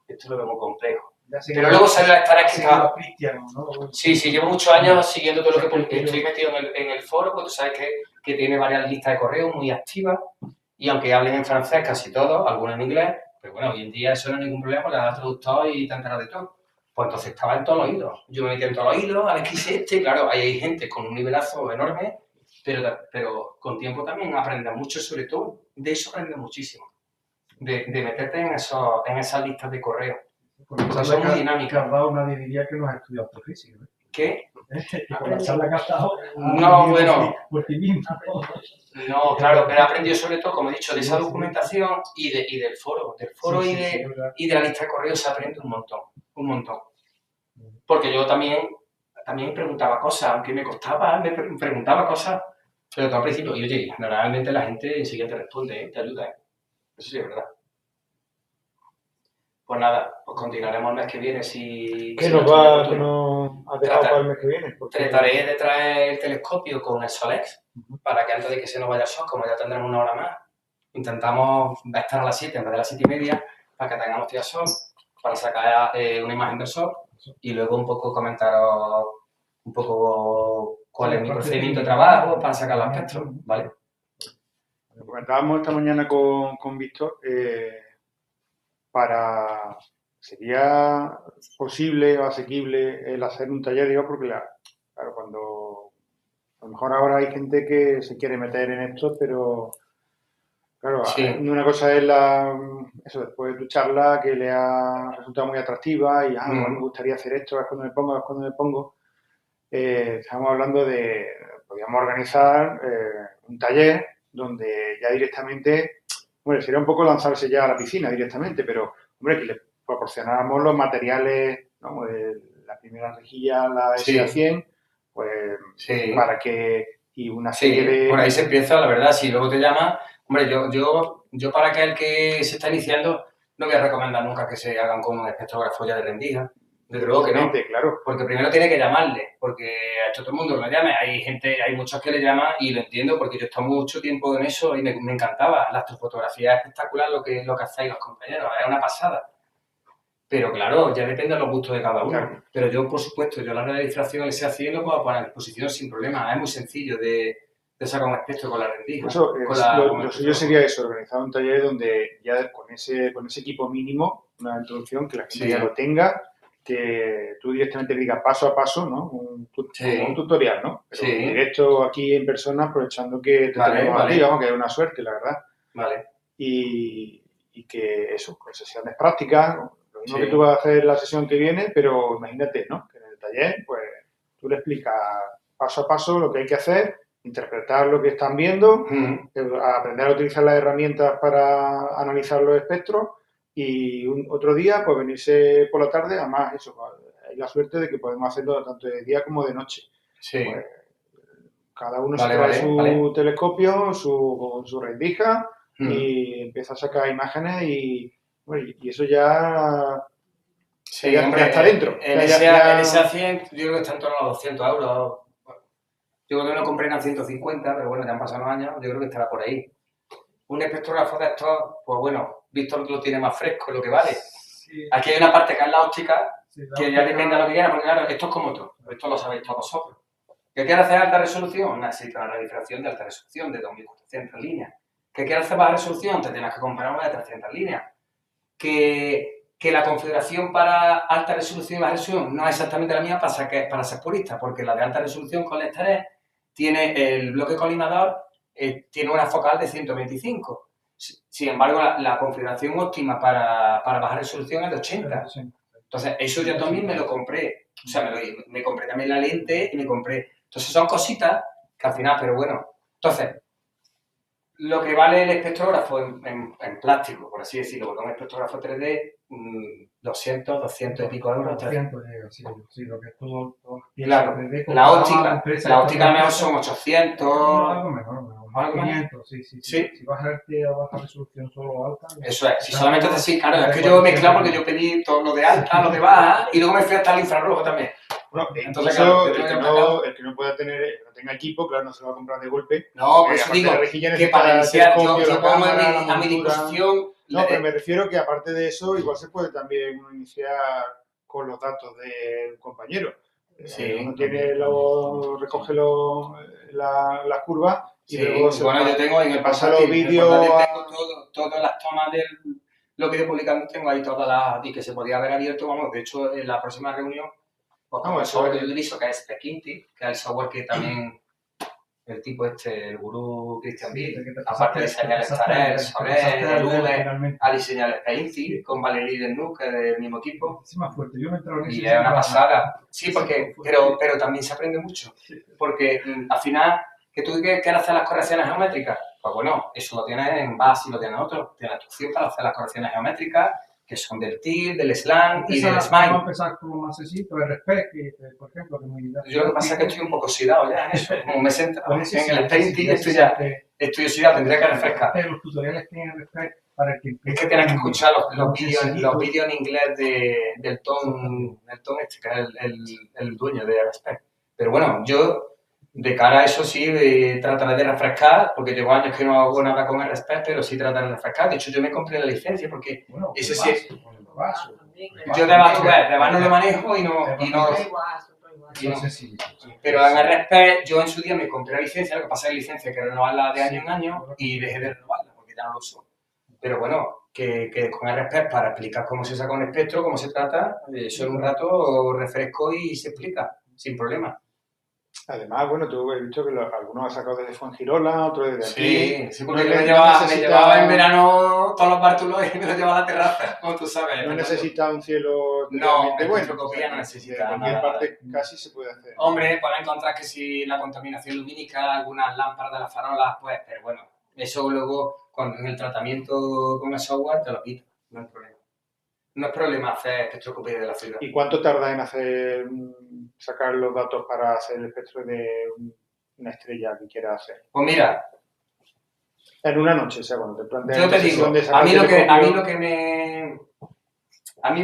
esto lo veo muy complejo. Pero luego salió la Staré que estaba... ¿no? Sí, llevo muchos años siguiendo todo lo que estoy metido en el foro, porque tú sabes que tiene varias listas de correo muy activas y aunque hablen en francés casi todos, algunos en inglés, pero bueno, hoy en día eso no es ningún problema, le das traductor y te enteras de todo. Pues entonces estaba en todos los hilos. Yo me metía en todos los hilos, al X7, claro, hay gente con un nivelazo enorme, pero con tiempo también aprendes mucho, sobre todo, de eso aprendes muchísimo, de meterte en esas listas de correo. Son muy dinámicas. Cardao nadie diría que no has estudiado astrofísica, ¿no? ¿Qué? Y con la charla que has dado, No, bueno. Por ti mismo. No, claro, pero he aprendido sobre todo, como he dicho, de esa documentación y del foro. Del foro y de la lista de correos se aprende un montón. Porque yo también preguntaba cosas, aunque me costaba, me preguntaba cosas, pero todo al principio, y oye, normalmente la gente enseguida te responde, te ayuda. Eso sí es verdad. Pues nada, pues continuaremos el mes que viene si... ¿Qué si nos ha dejado Trata- para el mes que viene? Porque Trataré de traer el telescopio con el Solex para que antes de que se nos vaya el sol, como ya tendremos una hora más, intentamos estar a las 7 en vez de las 7 y media para que tengamos día sol, para sacar una imagen del sol y luego un poco comentaros un poco cuál es mi procedimiento de trabajo para sacar los espectros, ¿vale? lo comentábamos esta mañana con Víctor, sería posible o asequible el hacer un taller, digo, porque claro, cuando a lo mejor ahora hay gente que se quiere meter en esto, pero claro, Sí. una cosa es eso, después de tu charla que le ha resultado muy atractiva y igual me gustaría hacer esto, es cuando me pongo. Estamos hablando podríamos organizar un taller donde ya directamente, bueno, sería un poco lanzarse ya a la piscina directamente, pero, hombre, que le proporcionáramos los materiales, ¿no? La primera rejilla, la SA100, pues, para que, y una serie de... por ahí se empieza, la verdad, si luego te llaman, hombre, yo para aquel que se está iniciando, no voy a recomendar nunca que se hagan con un espectrógrafo ya de rendija. Desde luego que no, claro. porque primero tiene que llamarle, porque a todo el mundo lo llame. Hay muchos que le llaman y lo entiendo porque yo he estado mucho tiempo en eso y me encantaba. La astrofotografía es espectacular lo que hacéis los compañeros, es una pasada. Pero claro, ya depende de los gustos de cada uno. Claro. Pero yo, por supuesto, la red de distracción, el SA100 lo puedo poner a disposición sin problema. Es muy sencillo de sacar un espectro con la rendija. Lo suyo sería eso, organizar un taller donde ya con ese equipo mínimo, una introducción, que la gente ya lo tenga, que tú directamente digas paso a paso, ¿no? Un tutorial, ¿no? Pero directo aquí en persona, aprovechando que te tenemos aquí, vamos, que es una suerte, la verdad. Vale. Y que eso, con sesiones prácticas, lo mismo que tú vas a hacer la sesión que viene, pero imagínate, ¿no? Que en el taller, pues, tú le explicas paso a paso lo que hay que hacer, interpretar lo que están viendo, aprender a utilizar las herramientas para analizar los espectros y otro día, pues venirse por la tarde, además eso, hay la suerte de que podemos hacerlo tanto de día como de noche. Sí. Pues, cada uno se trae su telescopio, su rendija y empieza a sacar imágenes y eso ya... Sí, ya está dentro. El SA100 yo creo que está en torno a los 200 euros. Yo creo que lo compré en 150, pero bueno, ya han pasado los años, yo creo que estará por ahí. Un espectrógrafo de estos, pues bueno, Víctor lo tiene más fresco, lo que vale. Sí. Aquí hay una parte que es la óptica, que ya depende de lo que quieras, porque claro, esto es como todo, esto lo sabéis todos vosotros. ¿Qué quieres hacer alta resolución? Necesitas una radiofracción de alta resolución de 2400 líneas. ¿Qué quieres hacer baja resolución? Te tienes que comprar una de 300 líneas. Que la configuración para alta resolución y baja resolución no es exactamente la misma para ser purista, porque la de alta resolución con el Staré tiene el bloque colimador, tiene una focal de 125. Sin embargo, la configuración óptima para baja resolución es de 80. Entonces, eso yo también me lo compré. O sea, me compré también la lente y me compré. Entonces, son cositas que al final, pero bueno. Entonces, lo que vale el espectrógrafo en plástico, por así decirlo, porque un espectrógrafo 3D, 200, 200 y pico euros. 200 llega, sí, lo que es todo Claro, 3D, la compraba óptica mejor son 800. no, algo mejor, ¿Algo 500, sí. Si vas a verte a baja resolución solo alta. Eso es, si solamente es así, claro, es que yo he mezclado porque yo pedí todo lo de alta, lo de baja, y luego me fui hasta el infrarrojo también. Bueno, Entonces, incluso claro, el que no pueda tener, no tenga equipo, claro, no se lo va a comprar de golpe. No, por porque eso aparte digo la rejilla que necesita para el iniciar telescopio, yo la pongo cámara, la a mi montura. disposición. No, pero me refiero que aparte de eso, igual se puede también uno iniciar con los datos del compañero. Sí, uno recoge las curvas y Sí, luego se bueno, yo tengo en el pasa portátil, los en el vídeos portátil tengo todas las tomas de lo que he ido publicando, tengo ahí todas las y que se podía haber abierto, vamos, de hecho en la próxima reunión, pues con el software que yo utilizo, que es Tekinti, que es el software que también el tipo el gurú Christian Bill, aparte de diseñar el Starel, el Soler, el V, a diseñar el Painty con Valerie Deneuve, que es del mismo equipo. Es más fuerte, yo me entro en eso. Y es una pasada. Sí, porque, pero también se aprende mucho. Porque al final, que tú quieres hacer las correcciones geométricas, pues bueno, eso lo tienes en BAS y lo tienes otro. Tienes tu opción para hacer las correcciones geométricas, que son del TIL, del SLAM y del SMILE. Vamos a empezar con un masecito de respect, por ejemplo, que me Yo lo que pasa es que estoy un poco oxidado ya en eso. Como me siento en el Painty, estoy oxidado, tendría que refrescar. Los tutoriales tienen respect para el que empiece. Es que tienes que escuchar los vídeos en inglés del Tom este, que es el dueño de Respect. Pero bueno, yo de cara a eso sí trataré de refrescar, porque llevo años que no hago nada con el Respect, pero sí trataré de refrescar. De hecho, yo me compré la licencia porque ese sí. Yo de VAS no lo manejo y no. Pero en el Respect, yo en su día me compré la licencia, lo que pasa es que la licencia hay que renovarla de año en año y dejé de renovarla porque ya no lo uso. Pero bueno, que con el RESPEC para explicar cómo se saca un espectro, cómo se trata, eso en un rato refresco y se explica, sin problema. Además, bueno, tú he visto que algunos han sacado desde Fuengirola, otros desde aquí. Sí, porque me llevaba en verano todos los bártulos y me los llevaba a la terraza, como tú sabes. No necesita un cielo totalmente bueno. Espectroscopía no necesita en cualquier parte casi se puede hacer. Hombre, puedes encontrar que si la contaminación lumínica, algunas lámparas de las farolas, pues, pero bueno, eso luego en el tratamiento con el software te lo quita, no hay problema. No es problema hacer espectroscopía de la fibra. ¿Y cuánto tarda en sacar los datos para hacer el espectro de una estrella que quieras hacer? Pues mira, en una noche, o sea, cuando te planteas yo te digo, a mí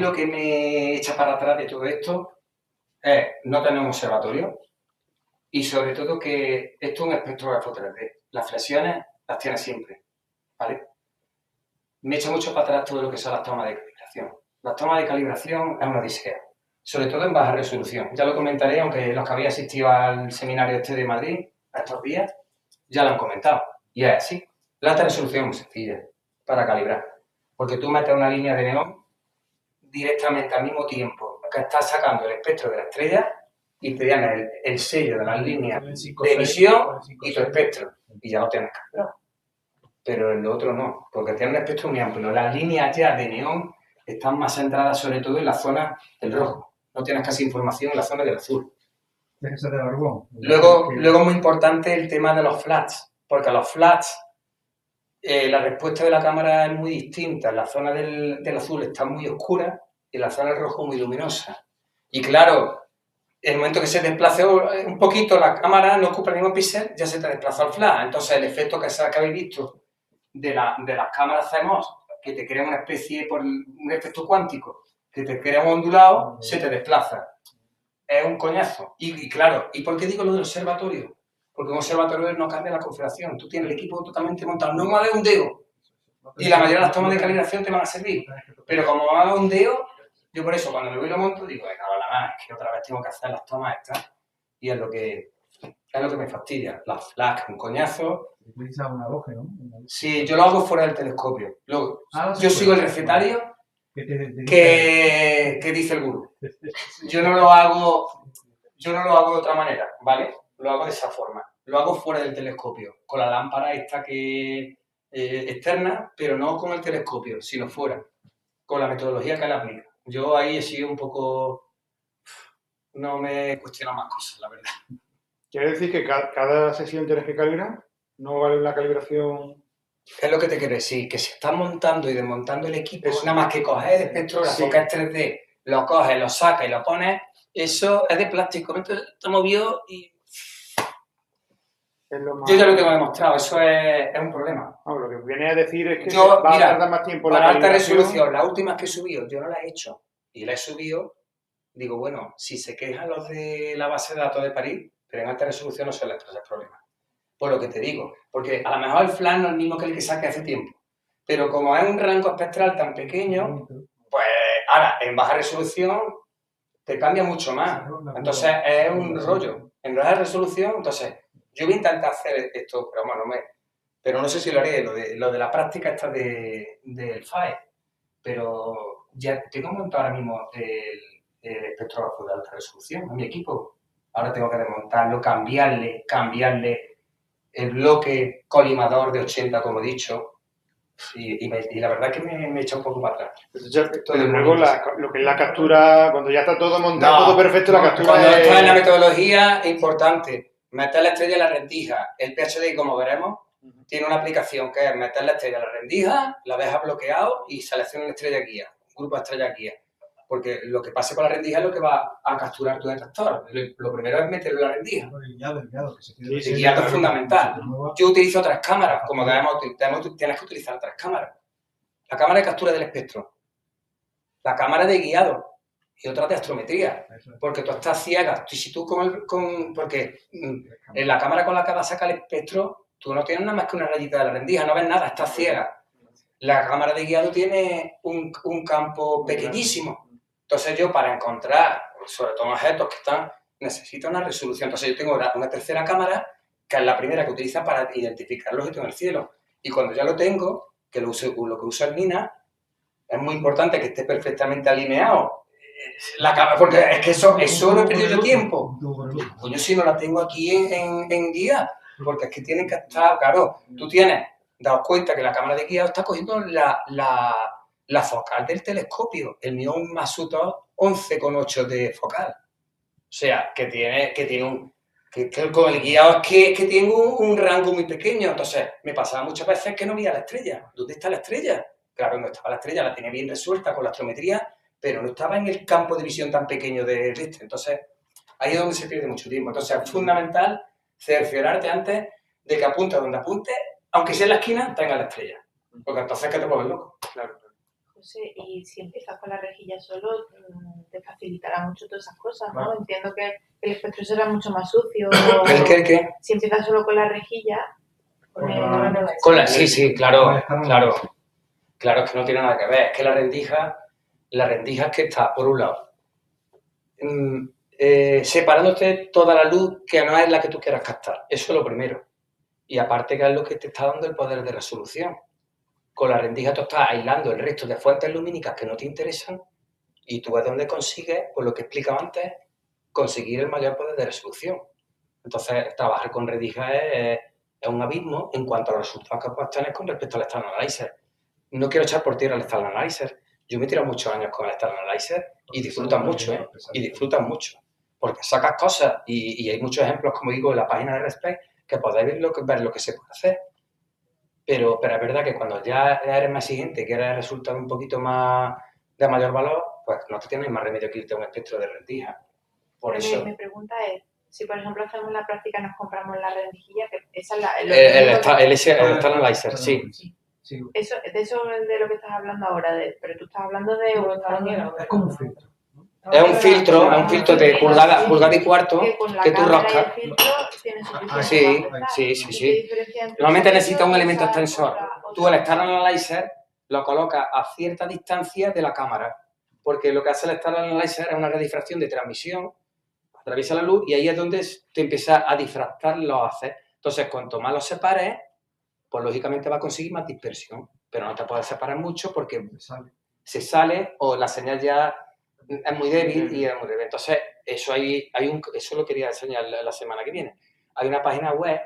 lo que me echa para atrás de todo esto es no tener un observatorio y sobre todo que esto es un espectrógrafo 3D. Las flexiones las tiene siempre, ¿vale? Me echa mucho para atrás todo lo que son las tomas de calibración. Las tomas de calibración es una odisea, sobre todo en baja resolución. Ya lo comentaré, aunque los que habéis asistido al seminario este de Madrid estos días, ya lo han comentado. Y es así. La alta resolución es muy sencilla para calibrar, porque tú metes una línea de neón directamente al mismo tiempo que estás sacando el espectro de la estrella y te dan el sello de las líneas de emisión y tu espectro, y ya lo tienes calibrado. Pero el otro no, porque tiene un espectro muy amplio. Las líneas ya de neón están más centradas sobre todo en la zona del rojo. No tienes casi información en la zona del azul. Luego es muy importante el tema de los flats, porque a los flats la respuesta de la cámara es muy distinta. En la zona del azul está muy oscura y en la zona del rojo muy luminosa. Y claro, en el momento que se desplace un poquito la cámara, no ocupa el mismo píxel, ya se te desplaza el flash. Entonces el efecto que habéis visto de las cámaras CMOS, que te crea una especie, por un efecto cuántico, que te crea un ondulado, se te desplaza. Es un coñazo. Y claro, ¿y por qué digo lo del observatorio? Porque un observatorio no cambia la configuración. Tú tienes el equipo totalmente montado. No mueves un dedo. Y la mayoría de las tomas de calibración te van a servir. Pero como mueves un dedo, yo por eso cuando me voy y lo monto, digo, venga, la más, es que otra vez tengo que hacer las tomas estas. Y es lo que me fastidia. Las flash, un coñazo. Utiliza una doge, ¿no? Sí, yo lo hago fuera del telescopio. Luego, yo sigo el recetario que dice el gurú. Yo no lo hago de otra manera, ¿vale? Lo hago de esa forma. Lo hago fuera del telescopio, con la lámpara esta que externa, pero no con el telescopio, sino fuera, con la metodología que él aplica. Yo ahí he sido un poco... No me he cuestionado más cosas, la verdad. ¿Quiere decir que cada sesión tienes que calibrar? ¿No vale una calibración? Es lo que te quiero decir, que se está montando y desmontando el equipo, Eso. nada más que coger el espectro, la Sí. foca es 3D, lo coges, lo sacas y lo pones, eso es de plástico, está movido y Es lo más... yo ya lo tengo demostrado, eso es un problema. No, lo que viene a decir es que Yo, va mira, a tardar más tiempo la Para alta calibración. resolución, las últimas que he subido, yo no las he hecho y las he subido, digo, bueno, si se quejan los de la base de datos de París, pero en alta resolución no se les trae problema. Por lo que te digo, porque a lo mejor el flash no es el mismo que el que saqué hace tiempo, pero como es un rango espectral tan pequeño, pues ahora en baja resolución te cambia mucho más. Entonces es un rollo. En baja resolución, entonces yo voy a intentar hacer esto, pero bueno, pero no sé si lo haré, lo de la práctica esta del FAE, pero ya tengo montado ahora mismo el espectrógrafo de alta resolución en mi equipo. Ahora tengo que desmontarlo, cambiarle el bloque colimador de 80, como he dicho, y la verdad es que me echa un poco para atrás. Entonces, luego lo que es la captura, cuando ya está todo montado, No, todo perfecto, la captura Cuando es... estás en la metodología, es importante meter la estrella en la rendija. El PhD, como veremos, tiene una aplicación que es meter la estrella en la rendija, la deja bloqueado y selecciona una estrella guía, un grupo de estrellas guía. Porque lo que pase con la rendija es lo que va a capturar tu detector. Lo primero es meterlo en la rendija. El guiado, que se quede El guiado es fundamental. Yo utilizo otras cámaras, como tienes que utilizar otras cámaras. La cámara de captura del espectro, la cámara de guiado y otra de astrometría, porque tú estás ciega. Si tú porque en la cámara con la que vas a sacar el espectro, tú no tienes nada más que una rayita de la rendija, no ves nada, estás ciega. La cámara de guiado tiene un campo pequeñísimo. Entonces yo para encontrar, sobre todo objetos que necesito una resolución. Entonces yo tengo una tercera cámara, que es la primera que utiliza para identificar los objetos en el cielo. Y cuando ya lo tengo, que lo que usa el MINA, es muy importante que esté perfectamente alineado. La cámara, porque es que eso no he perdido yo tiempo. Coño, si no la tengo aquí en guía, porque es que tienen que estar, claro, tú tienes, daos cuenta que la cámara de guía está cogiendo la focal del telescopio. El mío es un Masuto 11,8 de focal. O sea, que con el guiado es que tengo un rango muy pequeño. Entonces, me pasaba muchas veces que no veía la estrella. ¿Dónde está la estrella? Claro, no estaba la estrella, la tenía bien resuelta con la astrometría, pero no estaba en el campo de visión tan pequeño de este. Entonces, ahí es donde se pierde mucho tiempo. Entonces, es fundamental cerciorarte antes de que apunte donde apunte, aunque sea en la esquina, tenga la estrella. Porque entonces, ¿qué te vuelves loco? Claro. José, y si empiezas con la rejilla solo, te facilitará mucho todas esas cosas, ¿no? Entiendo que el espectro será mucho más sucio. ¿El qué? Si empiezas solo con la rejilla... Sí, claro. Claro, es que no tiene nada que ver. Es que la rendija es que está, por un lado, separándote toda la luz que no es la que tú quieras captar. Eso es lo primero. Y aparte que es lo que te está dando el poder de resolución. Con la rendija tú estás aislando el resto de fuentes lumínicas que no te interesan y tú es donde consigues, por lo que explicaba antes, conseguir el mayor poder de resolución. Entonces, trabajar con rendija es un abismo en cuanto a los resultados que puedes tener con respecto al Star Analyzer. No quiero echar por tierra el Star Analyzer. Yo me he tirado muchos años con el Star Analyzer y disfrutan mucho, ¿eh? Y disfrutan mucho. Porque sacas cosas y hay muchos ejemplos, como digo, en la página de Respect, que podéis ver lo que se puede hacer. Pero es verdad que cuando ya eres más exigente, quieres resultar un poquito más de mayor valor, pues no te tienes más remedio que irte a un espectro de rendija. Por eso... Mi pregunta es, si por ejemplo hacemos la práctica y nos compramos la rendijilla, que esa es el Star Analyzer, sí. Eso, de eso es de lo que estás hablando ahora, pero tú estás hablando de... Es como un filtro. Es un filtro de pulgada y cuarto que tú rascas. Sí. Normalmente necesitas un elemento extensor. Tú el Star Analyzer lo colocas a cierta distancia de la cámara, porque lo que hace el Star Analyzer es una redifracción de transmisión, atraviesa la luz y ahí es donde te empieza a difractar los haces. Entonces, cuanto más los separes, pues lógicamente va a conseguir más dispersión, pero no te puedes separar mucho porque se sale o la señal ya es muy débil y es muy débil. Entonces, eso lo quería enseñar la semana que viene. Hay una página web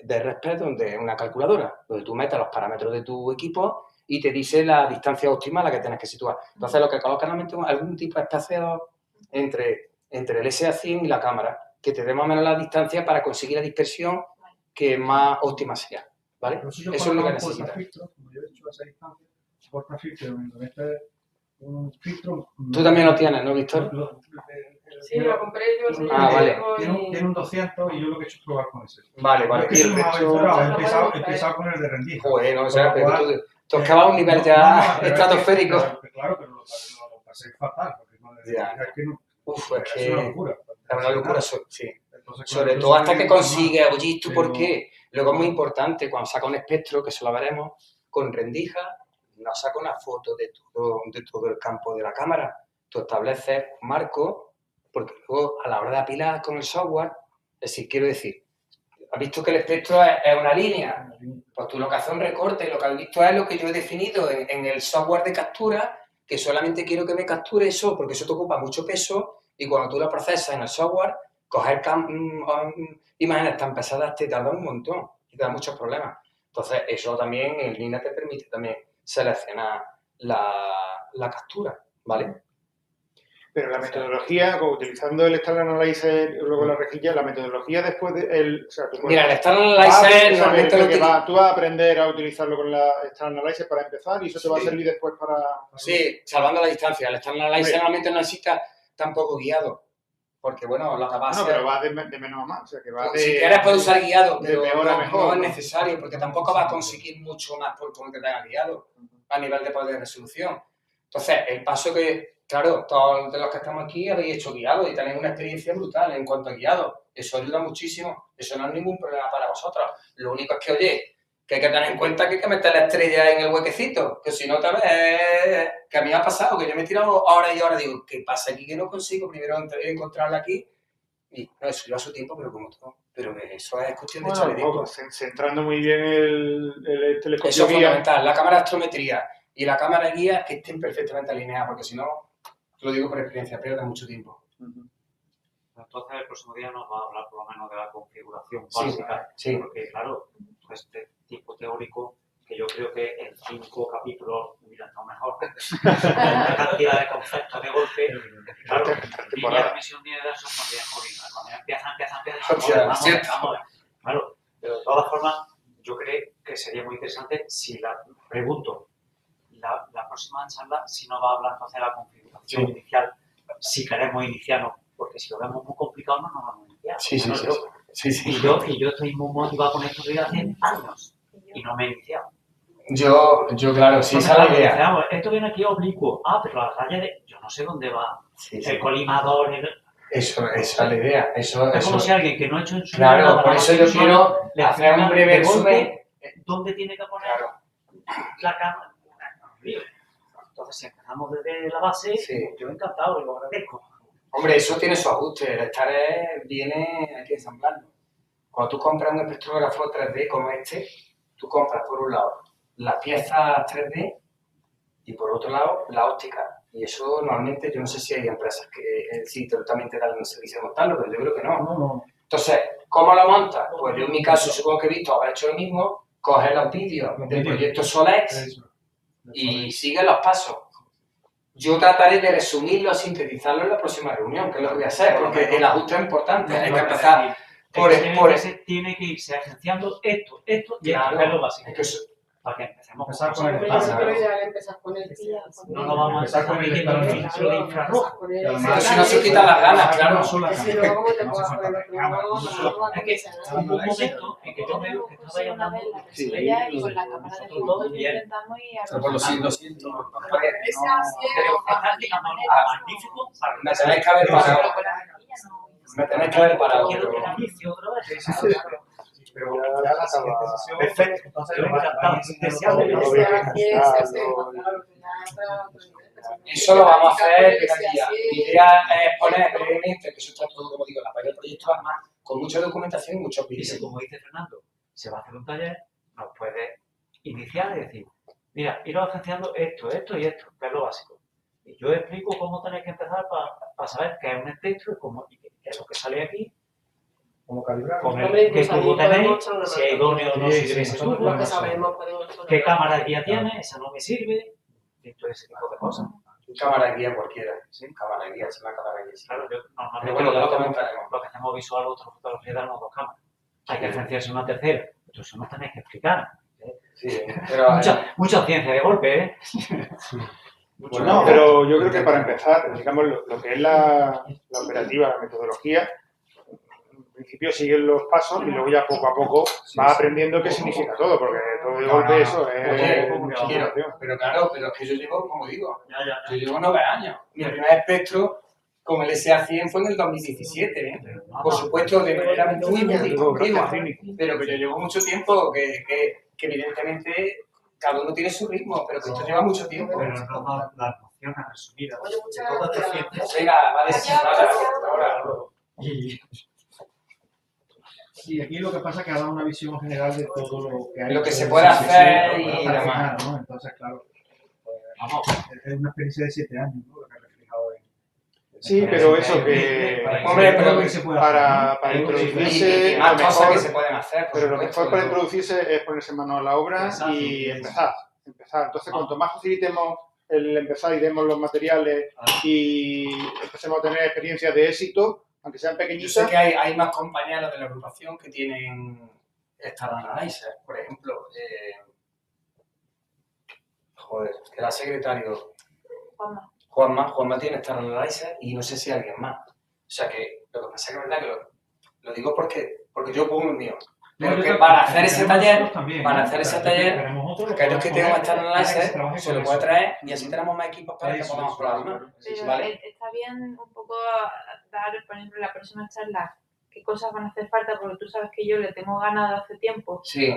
de Respect donde es una calculadora, donde tú metes los parámetros de tu equipo y te dice la distancia óptima a la que tienes que situar. Entonces, lo que coloca normalmente es algún tipo de espacio entre el SA100 y la cámara, que te dé más o menos la distancia para conseguir la dispersión que más óptima sea, ¿vale? Eso es lo que necesitas. Como yo he hecho a esa distancia, portafiltro, donde metes un filtro... Tú también lo tienes, ¿no, Víctor? Sí, lo compré yo. Sí, vale. Tiene un 200 y yo lo que he hecho es probar con ese. Vale. Es que Y el soy más resto... aventurado, he empezado con el de rendija. Joder, no, o sea, pero tú has acabado a un nivel ya estratosférico. Claro, pero lo pasé fatal. Porque es que no, Uf, es una locura. Es una locura, sí. Entonces, Sobre todo hasta que consigues, oye, ¿tú por qué? Luego es muy importante, cuando saca un espectro, que eso lo veremos, con rendija, no saca una foto de todo el campo de la cámara. Tú estableces un marco, porque luego a la hora de apilar con el software, es decir, quiero decir, has visto que el espectro es una línea, pues tú lo que haces es un recorte, lo que has visto es lo que yo he definido en el software de captura, que solamente quiero que me capture eso, porque eso te ocupa mucho peso, y cuando tú lo procesas en el software, coger imágenes tan pesadas te tarda un montón y te da muchos problemas. Entonces, eso también en línea te permite también seleccionar la captura, ¿vale? Pero la metodología, utilizando el Star Analyzer y luego la rejilla, la metodología después de... O sea, mira, el Star Analyzer normalmente tú vas a aprender a utilizarlo con la Star Analyzer para empezar y eso te va a servir después para... Sí, salvando la distancia. El Star Analyzer normalmente no necesita tampoco guiado. Porque, bueno, lo que va a hacer... No, pero va de menos a más. O sea, que va de... Si quieres puedes usar guiado, pero de peor a mejor, no es necesario, porque tampoco vas a conseguir mucho más por con que tenga guiado a nivel de poder de resolución. Entonces, el paso que... Claro, todos de los que estamos aquí habéis hecho guiado y tenéis una experiencia brutal en cuanto a guiado. Eso ayuda muchísimo. Eso no es ningún problema para vosotros. Lo único es que, oye, que hay que tener en cuenta que hay que meter la estrella en el huequecito. Que si no, tal vez... Que a mí me ha pasado, que yo me he tirado horas y horas. Digo, ¿qué pasa aquí que no consigo primero encontrarla aquí? Y no, eso lleva su tiempo, pero como todo. Pero eso es cuestión de echarle tiempo. Centrando muy bien el telescopio. Eso es fundamental. La cámara de astrometría y la cámara de guía que estén perfectamente alineadas, porque si no... Lo digo por experiencia, pierde mucho tiempo. Entonces, el próximo día nos va a hablar por lo menos de la configuración básica. Sí. Porque, claro, este tipo teórico, que yo creo que en 5 capítulos hubiera estado mejor. Una cantidad de conceptos de golpe. Claro, líneas de misión ni de eso son bien jodidas. Cuando empiezan. Claro, pero de todas formas, yo creo que sería muy interesante si pregunto. La próxima charla, si no va a hablar entonces de la configuración inicial, si queremos iniciarnos, porque si lo vemos muy complicado no nos vamos a iniciar. Sí. Y yo estoy muy motivado con esto desde hace años y no me he iniciado. Yo claro, sí, esa es la idea. Esto viene aquí oblicuo. Pero la raya de... Yo no sé dónde va. El colimador... Eso es la idea. Es como si alguien que no ha hecho en su vida... Claro, por eso yo quiero le hacer un breve resumen. ¿Dónde tiene que poner la cámara? Entonces, si empezamos desde la base, yo encantado y lo agradezco. Hombre, eso tiene su ajuste. El estar viene, hay que ensamblarlo. Cuando tú compras un espectrógrafo 3D como este, tú compras por un lado las piezas 3D y por otro lado la óptica. Y eso normalmente, yo no sé si hay empresas que sí también te dan el servicio de montarlo, pero yo creo que no. Entonces, ¿cómo lo montas? Pues yo en mi caso, supongo que he visto, habrá hecho lo mismo, coger los vídeos del proyecto Solex y sigue los pasos. Yo trataré de resumirlo, sintetizarlo en la próxima reunión, que es lo que voy a hacer, porque el ajuste es importante. Hay que empezar tiene que irse agenciando esto y esto claro, es lo básico. Para que empecemos con el empezar con el día. No lo vamos a empezar con el filtro de infrarrojo. Si no se quitan las ganas, claro. Es que hubo un momento en que yo me estaba llamando y con la cámara de fotos intentamos y por lo siento. Magnífico. Me tenéis que haber parado. Me tenéis que haber parado. Quiero que inicie otra vez. Pero ya la siguiente sesión. Perfecto. Entonces, eso lo vamos a hacer de día. Mi idea es poner brevemente, que eso está todo, como digo, en la página del proyecto, además, con mucha documentación y muchos vídeos. Como dice Fernando, se va a hacer un taller, nos puede iniciar y decir, mira, ir agenciando esto y esto, que es lo básico. Y yo explico cómo tenéis que empezar para saber qué es un espectro y qué es lo que sale aquí. ¿Cómo calibrar? con Hombre, el que incluso ahí tubo podemos tenéis, echar una si es mano. idóneo o no Sí, sirve sí, ese nosotros tubo, Lo que sabemos, podemos echar una qué mano. cámara guía tiene, esa no me sirve, y todo ese tipo de cosas. Cámara guía cualquiera. Sí, cámara guía, es una cámara guía. Sí. Claro, yo Pero normalmente bueno, ya lo lo que comentaremos. hacemos visual, otros fotografía, damos 2 cámaras. Hay que diferenciarse una tercera. Pero eso no tenéis que explicar. Sí, pero Mucha ciencia de golpe, ¿eh? Bueno, pero yo creo que para empezar, digamos, lo que es la operativa, la metodología, en principio siguen los pasos y luego ya poco a poco vas aprendiendo qué significa todo, porque todo de golpe eso es Oye, mucha quiero, información. pero claro, pero es que yo llevo, como digo, Ya, ya, yo llevo 9 años. Mi primer espectro con el SA100 fue en el 2017, ¿eh? Por supuesto, de manera muy continua, pero que yo llevo mucho tiempo, que evidentemente cada uno tiene su ritmo, pero que esto lleva mucho tiempo. Pero no las nociones resumidas. Oye, muchas de todas las gracias. ciencias. Venga, vale, ahora. Sí, aquí lo que pasa es que ha dado una visión general de todo lo que hay. Lo que se puede hacer y para demás. final, ¿no? Entonces, claro, pues, vamos, es una experiencia de 7 años, ¿no? Lo que ha reflejado en... Sí, pero eso que Hombre, pero que se puede hacer, para ¿no? introducirse, Y lo más cosas que mejor, se pueden hacer. por pero lo supuesto, mejor para ¿no? introducirse es ponerse mano a la obra y empezar. Entonces, cuanto más facilitemos el empezar y demos los materiales y empecemos a tener experiencias de éxito, aunque sean Yo sé pequeñitas, que hay más compañeros de la agrupación que tienen Star Analyzer, por ejemplo. Que era secretario Juanma tiene Star Analyzer y no sé si alguien más. O sea que lo que pasa es que es verdad que lo digo porque yo pongo el mío. Pero que para hacer ese taller, aquellos que tengan Star Analyzer se lo puede traer y así tenemos más equipos para que podamos probar más. Pero ¿Vale? está bien un poco dar, por ejemplo, en la próxima charla qué cosas van a hacer falta, porque tú sabes que yo le tengo ganado hace tiempo. Sí.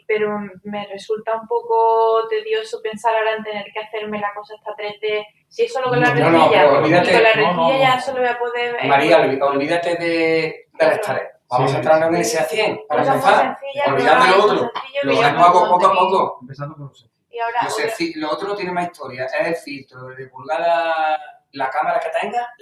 Pero me resulta un poco tedioso pensar ahora en tener que hacerme la cosa esta 3D. Si es solo con la rejilla, pero olvídate. y con la rejilla ya solo voy a poder... María, olvídate de las tareas. Vamos a entrar en el SA100 para cosas muy empezar. sencillas, Olvídate de lo otro. sencillo Lo que vas yo poco a puedo conseguir. poco. Empezando con los sencillos. Y ahora, Lo otro no tiene más historia. Es el filtro, el divulgar la cámara que tenga.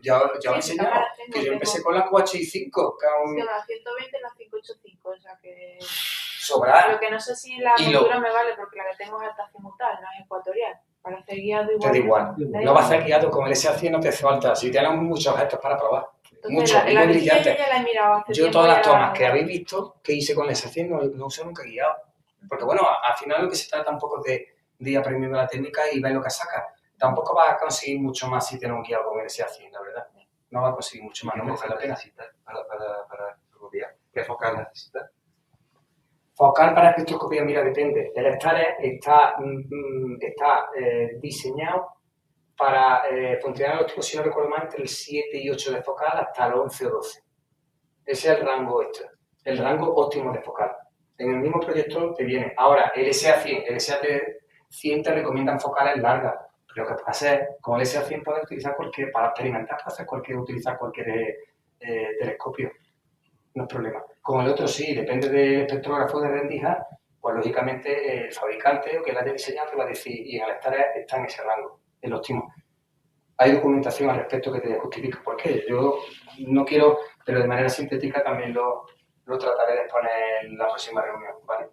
Yo he sí, enseñado cámaras tengo, que yo empecé tengo. con la QH5, que aún la 120 y la 585, o sea que... sobrar. Lo que no sé si la Y lo- montura me vale porque la que tengo es alta azimutal, no es ecuatorial. Para hacer guiado igual. Te da igual. No vas a hacer guiado con el SA100, no te hace falta. Si tienes muchos objetos para probar. Entonces, Mucho, la y muy rejilla brillante. yo ya la he mirado hace Yo tiempo. todas las ya la- tomas que habéis visto que hice con el SA100 no uso nunca guiado. Porque bueno, al final lo que se trata un poco de ir aprendiendo la técnica y ver lo que saca. Tampoco vas a conseguir mucho más si tienes un guiado con el SA100, la verdad. No vas a conseguir mucho más, no merece la pena. Para fotocopiar? ¿Qué focal necesitas? Focal para espectroscopía, mira, depende. El Stares está diseñado para funcionar los tipos, si no recuerdo mal, entre el 7 y 8 de focal hasta el 11 o 12. Ese es el rango extra, el rango óptimo de focal. En el mismo proyector te viene. Ahora, el SA100, el SA100 te recomiendan focales largas. Pero lo que pasa es, con el SA100 puedes utilizar para experimentar, utilizar cualquier telescopio. No es problema. Con el otro sí, depende del espectrógrafo de rendija, pues lógicamente el fabricante o que lo haya diseñado te va a decir, y en el Stares está en ese rango, el óptimo. Hay documentación al respecto que te justifica por qué. Yo no quiero, pero de manera sintética también lo trataré de exponer en la próxima reunión, ¿vale?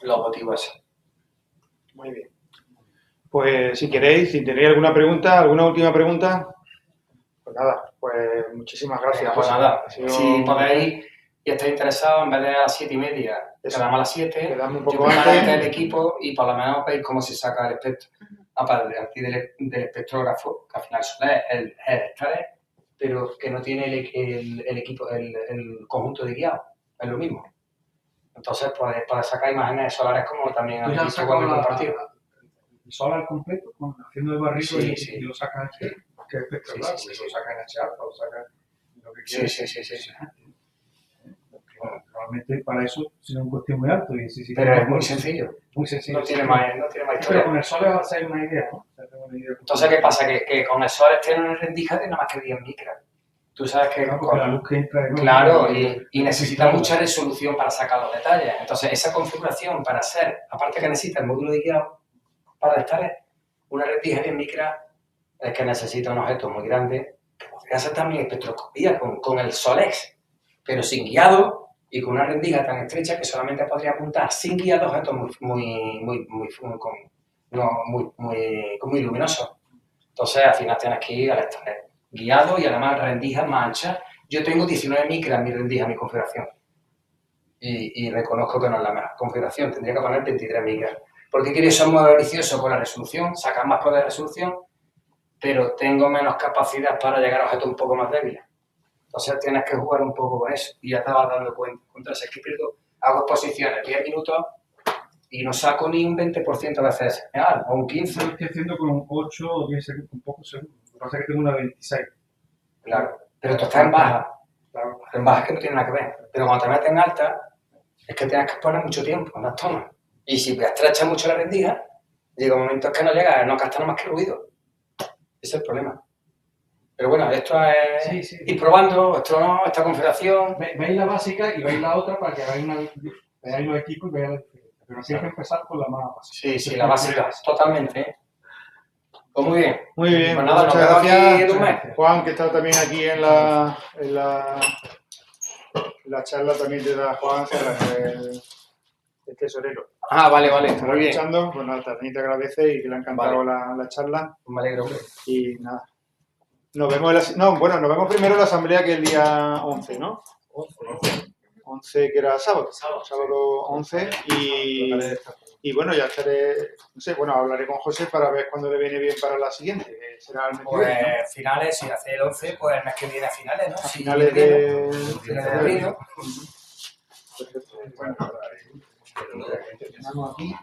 Los motivos esos. muy bien. Pues si queréis, si tenéis alguna pregunta, alguna última pregunta, pues nada, pues muchísimas gracias. Pues José. nada, Ha sido- si podéis y estáis interesados, en vez de a las 7:30, Eso. quedamos a las 7, Quedamos un yo poco prepararé antes. el equipo y por lo menos veis cómo se saca el espectro. Aparte del espectrógrafo, que al final solo es el Stares, pero que no tiene el equipo, el conjunto de guiado, es lo mismo. Entonces, pues, para sacar imágenes solares como también Tú habéis ya has visto sacado cuando he compartido. el solar completo, haciendo el barrido Sí, y, sí. y lo sacas aquí, que es espectacular, Sí, sí, sí, lo sí. sacas en H-alfa, lo sacas en lo que Sí, quieras. sí. Bueno, realmente para eso tiene un coste muy alto. Pero es muy sencillo, Muy sencillo. no tiene más Pero historia. con el solar vas a hacer una idea, ¿no? Entonces, ¿qué pasa? Que con el Solar tiene una rendija de nada más que 10 micras. Tú sabes que Claro, porque la luz que entra... claro, y necesita mucha resolución para sacar los detalles. Entonces, esa configuración para hacer, aparte que necesita el módulo de guiado, para estar una rendija de 10 micras, es que necesita un objeto muy grande, que podría hacer también espectroscopía con el Solex, pero sin guiado y con una rendija tan estrecha que solamente podría apuntar sin guiado objetos muy luminosos. Entonces, al final tienes que ir al extraer guiado y además rendijas más anchas. Yo tengo 19 micras mi rendija, mi configuración. Y reconozco que no es la mejor configuración, tendría que poner 23 micras. Porque quiero ser muy ambicioso con la resolución, sacar más poder de resolución, pero tengo menos capacidad para llegar a objetos un poco más débiles. Entonces tienes que jugar un poco con eso y ya te vas dando cuenta. Entonces es que pierdo, hago exposiciones 10 minutos y no saco ni un 20% de CS, o un 15%. Yo estoy haciendo con 8 o 10 segundos, un poco segundos. Lo que pasa es que tengo una 26. Claro, pero tú estás en baja. Claro. En baja es que no tiene nada que ver. Pero cuando te metes en alta, es que tienes que poner mucho tiempo en las tomas. Y si estrechas mucho la rendija, llega un momento que no llega, no capta nada más que ruido. Ese es el problema. Pero bueno, esto es ir probando, esto no, esta configuración. Veis la básica y veis la otra para que veáis los equipos y veáis la diferencia. Pero siempre empezar con la más básica. Sí, la básica, totalmente. Pues muy bien. Muy bien, Pues nada, nos muchas vemos aquí gracias. en un mes. Juan, que está también aquí en la charla, también te da Juan, el tesorero. Ah, vale, Está muy bien. escuchando, pues nada, también te agradece y que le ha encantado la charla. Me alegro, hombre. Y nada. Nos vemos nos vemos primero en la asamblea, que es el día 11, ¿no? 11, que era sábado. Sábado 11 y bueno, ya estaré, no sé, bueno, hablaré con José para ver cuándo le viene bien para la siguiente, que será el mes que viene, ¿no? Pues finales, si hace el 11, pues el mes que viene a finales, ¿no? A finales de abril, ¿no? Perfecto. Bueno, terminamos aquí.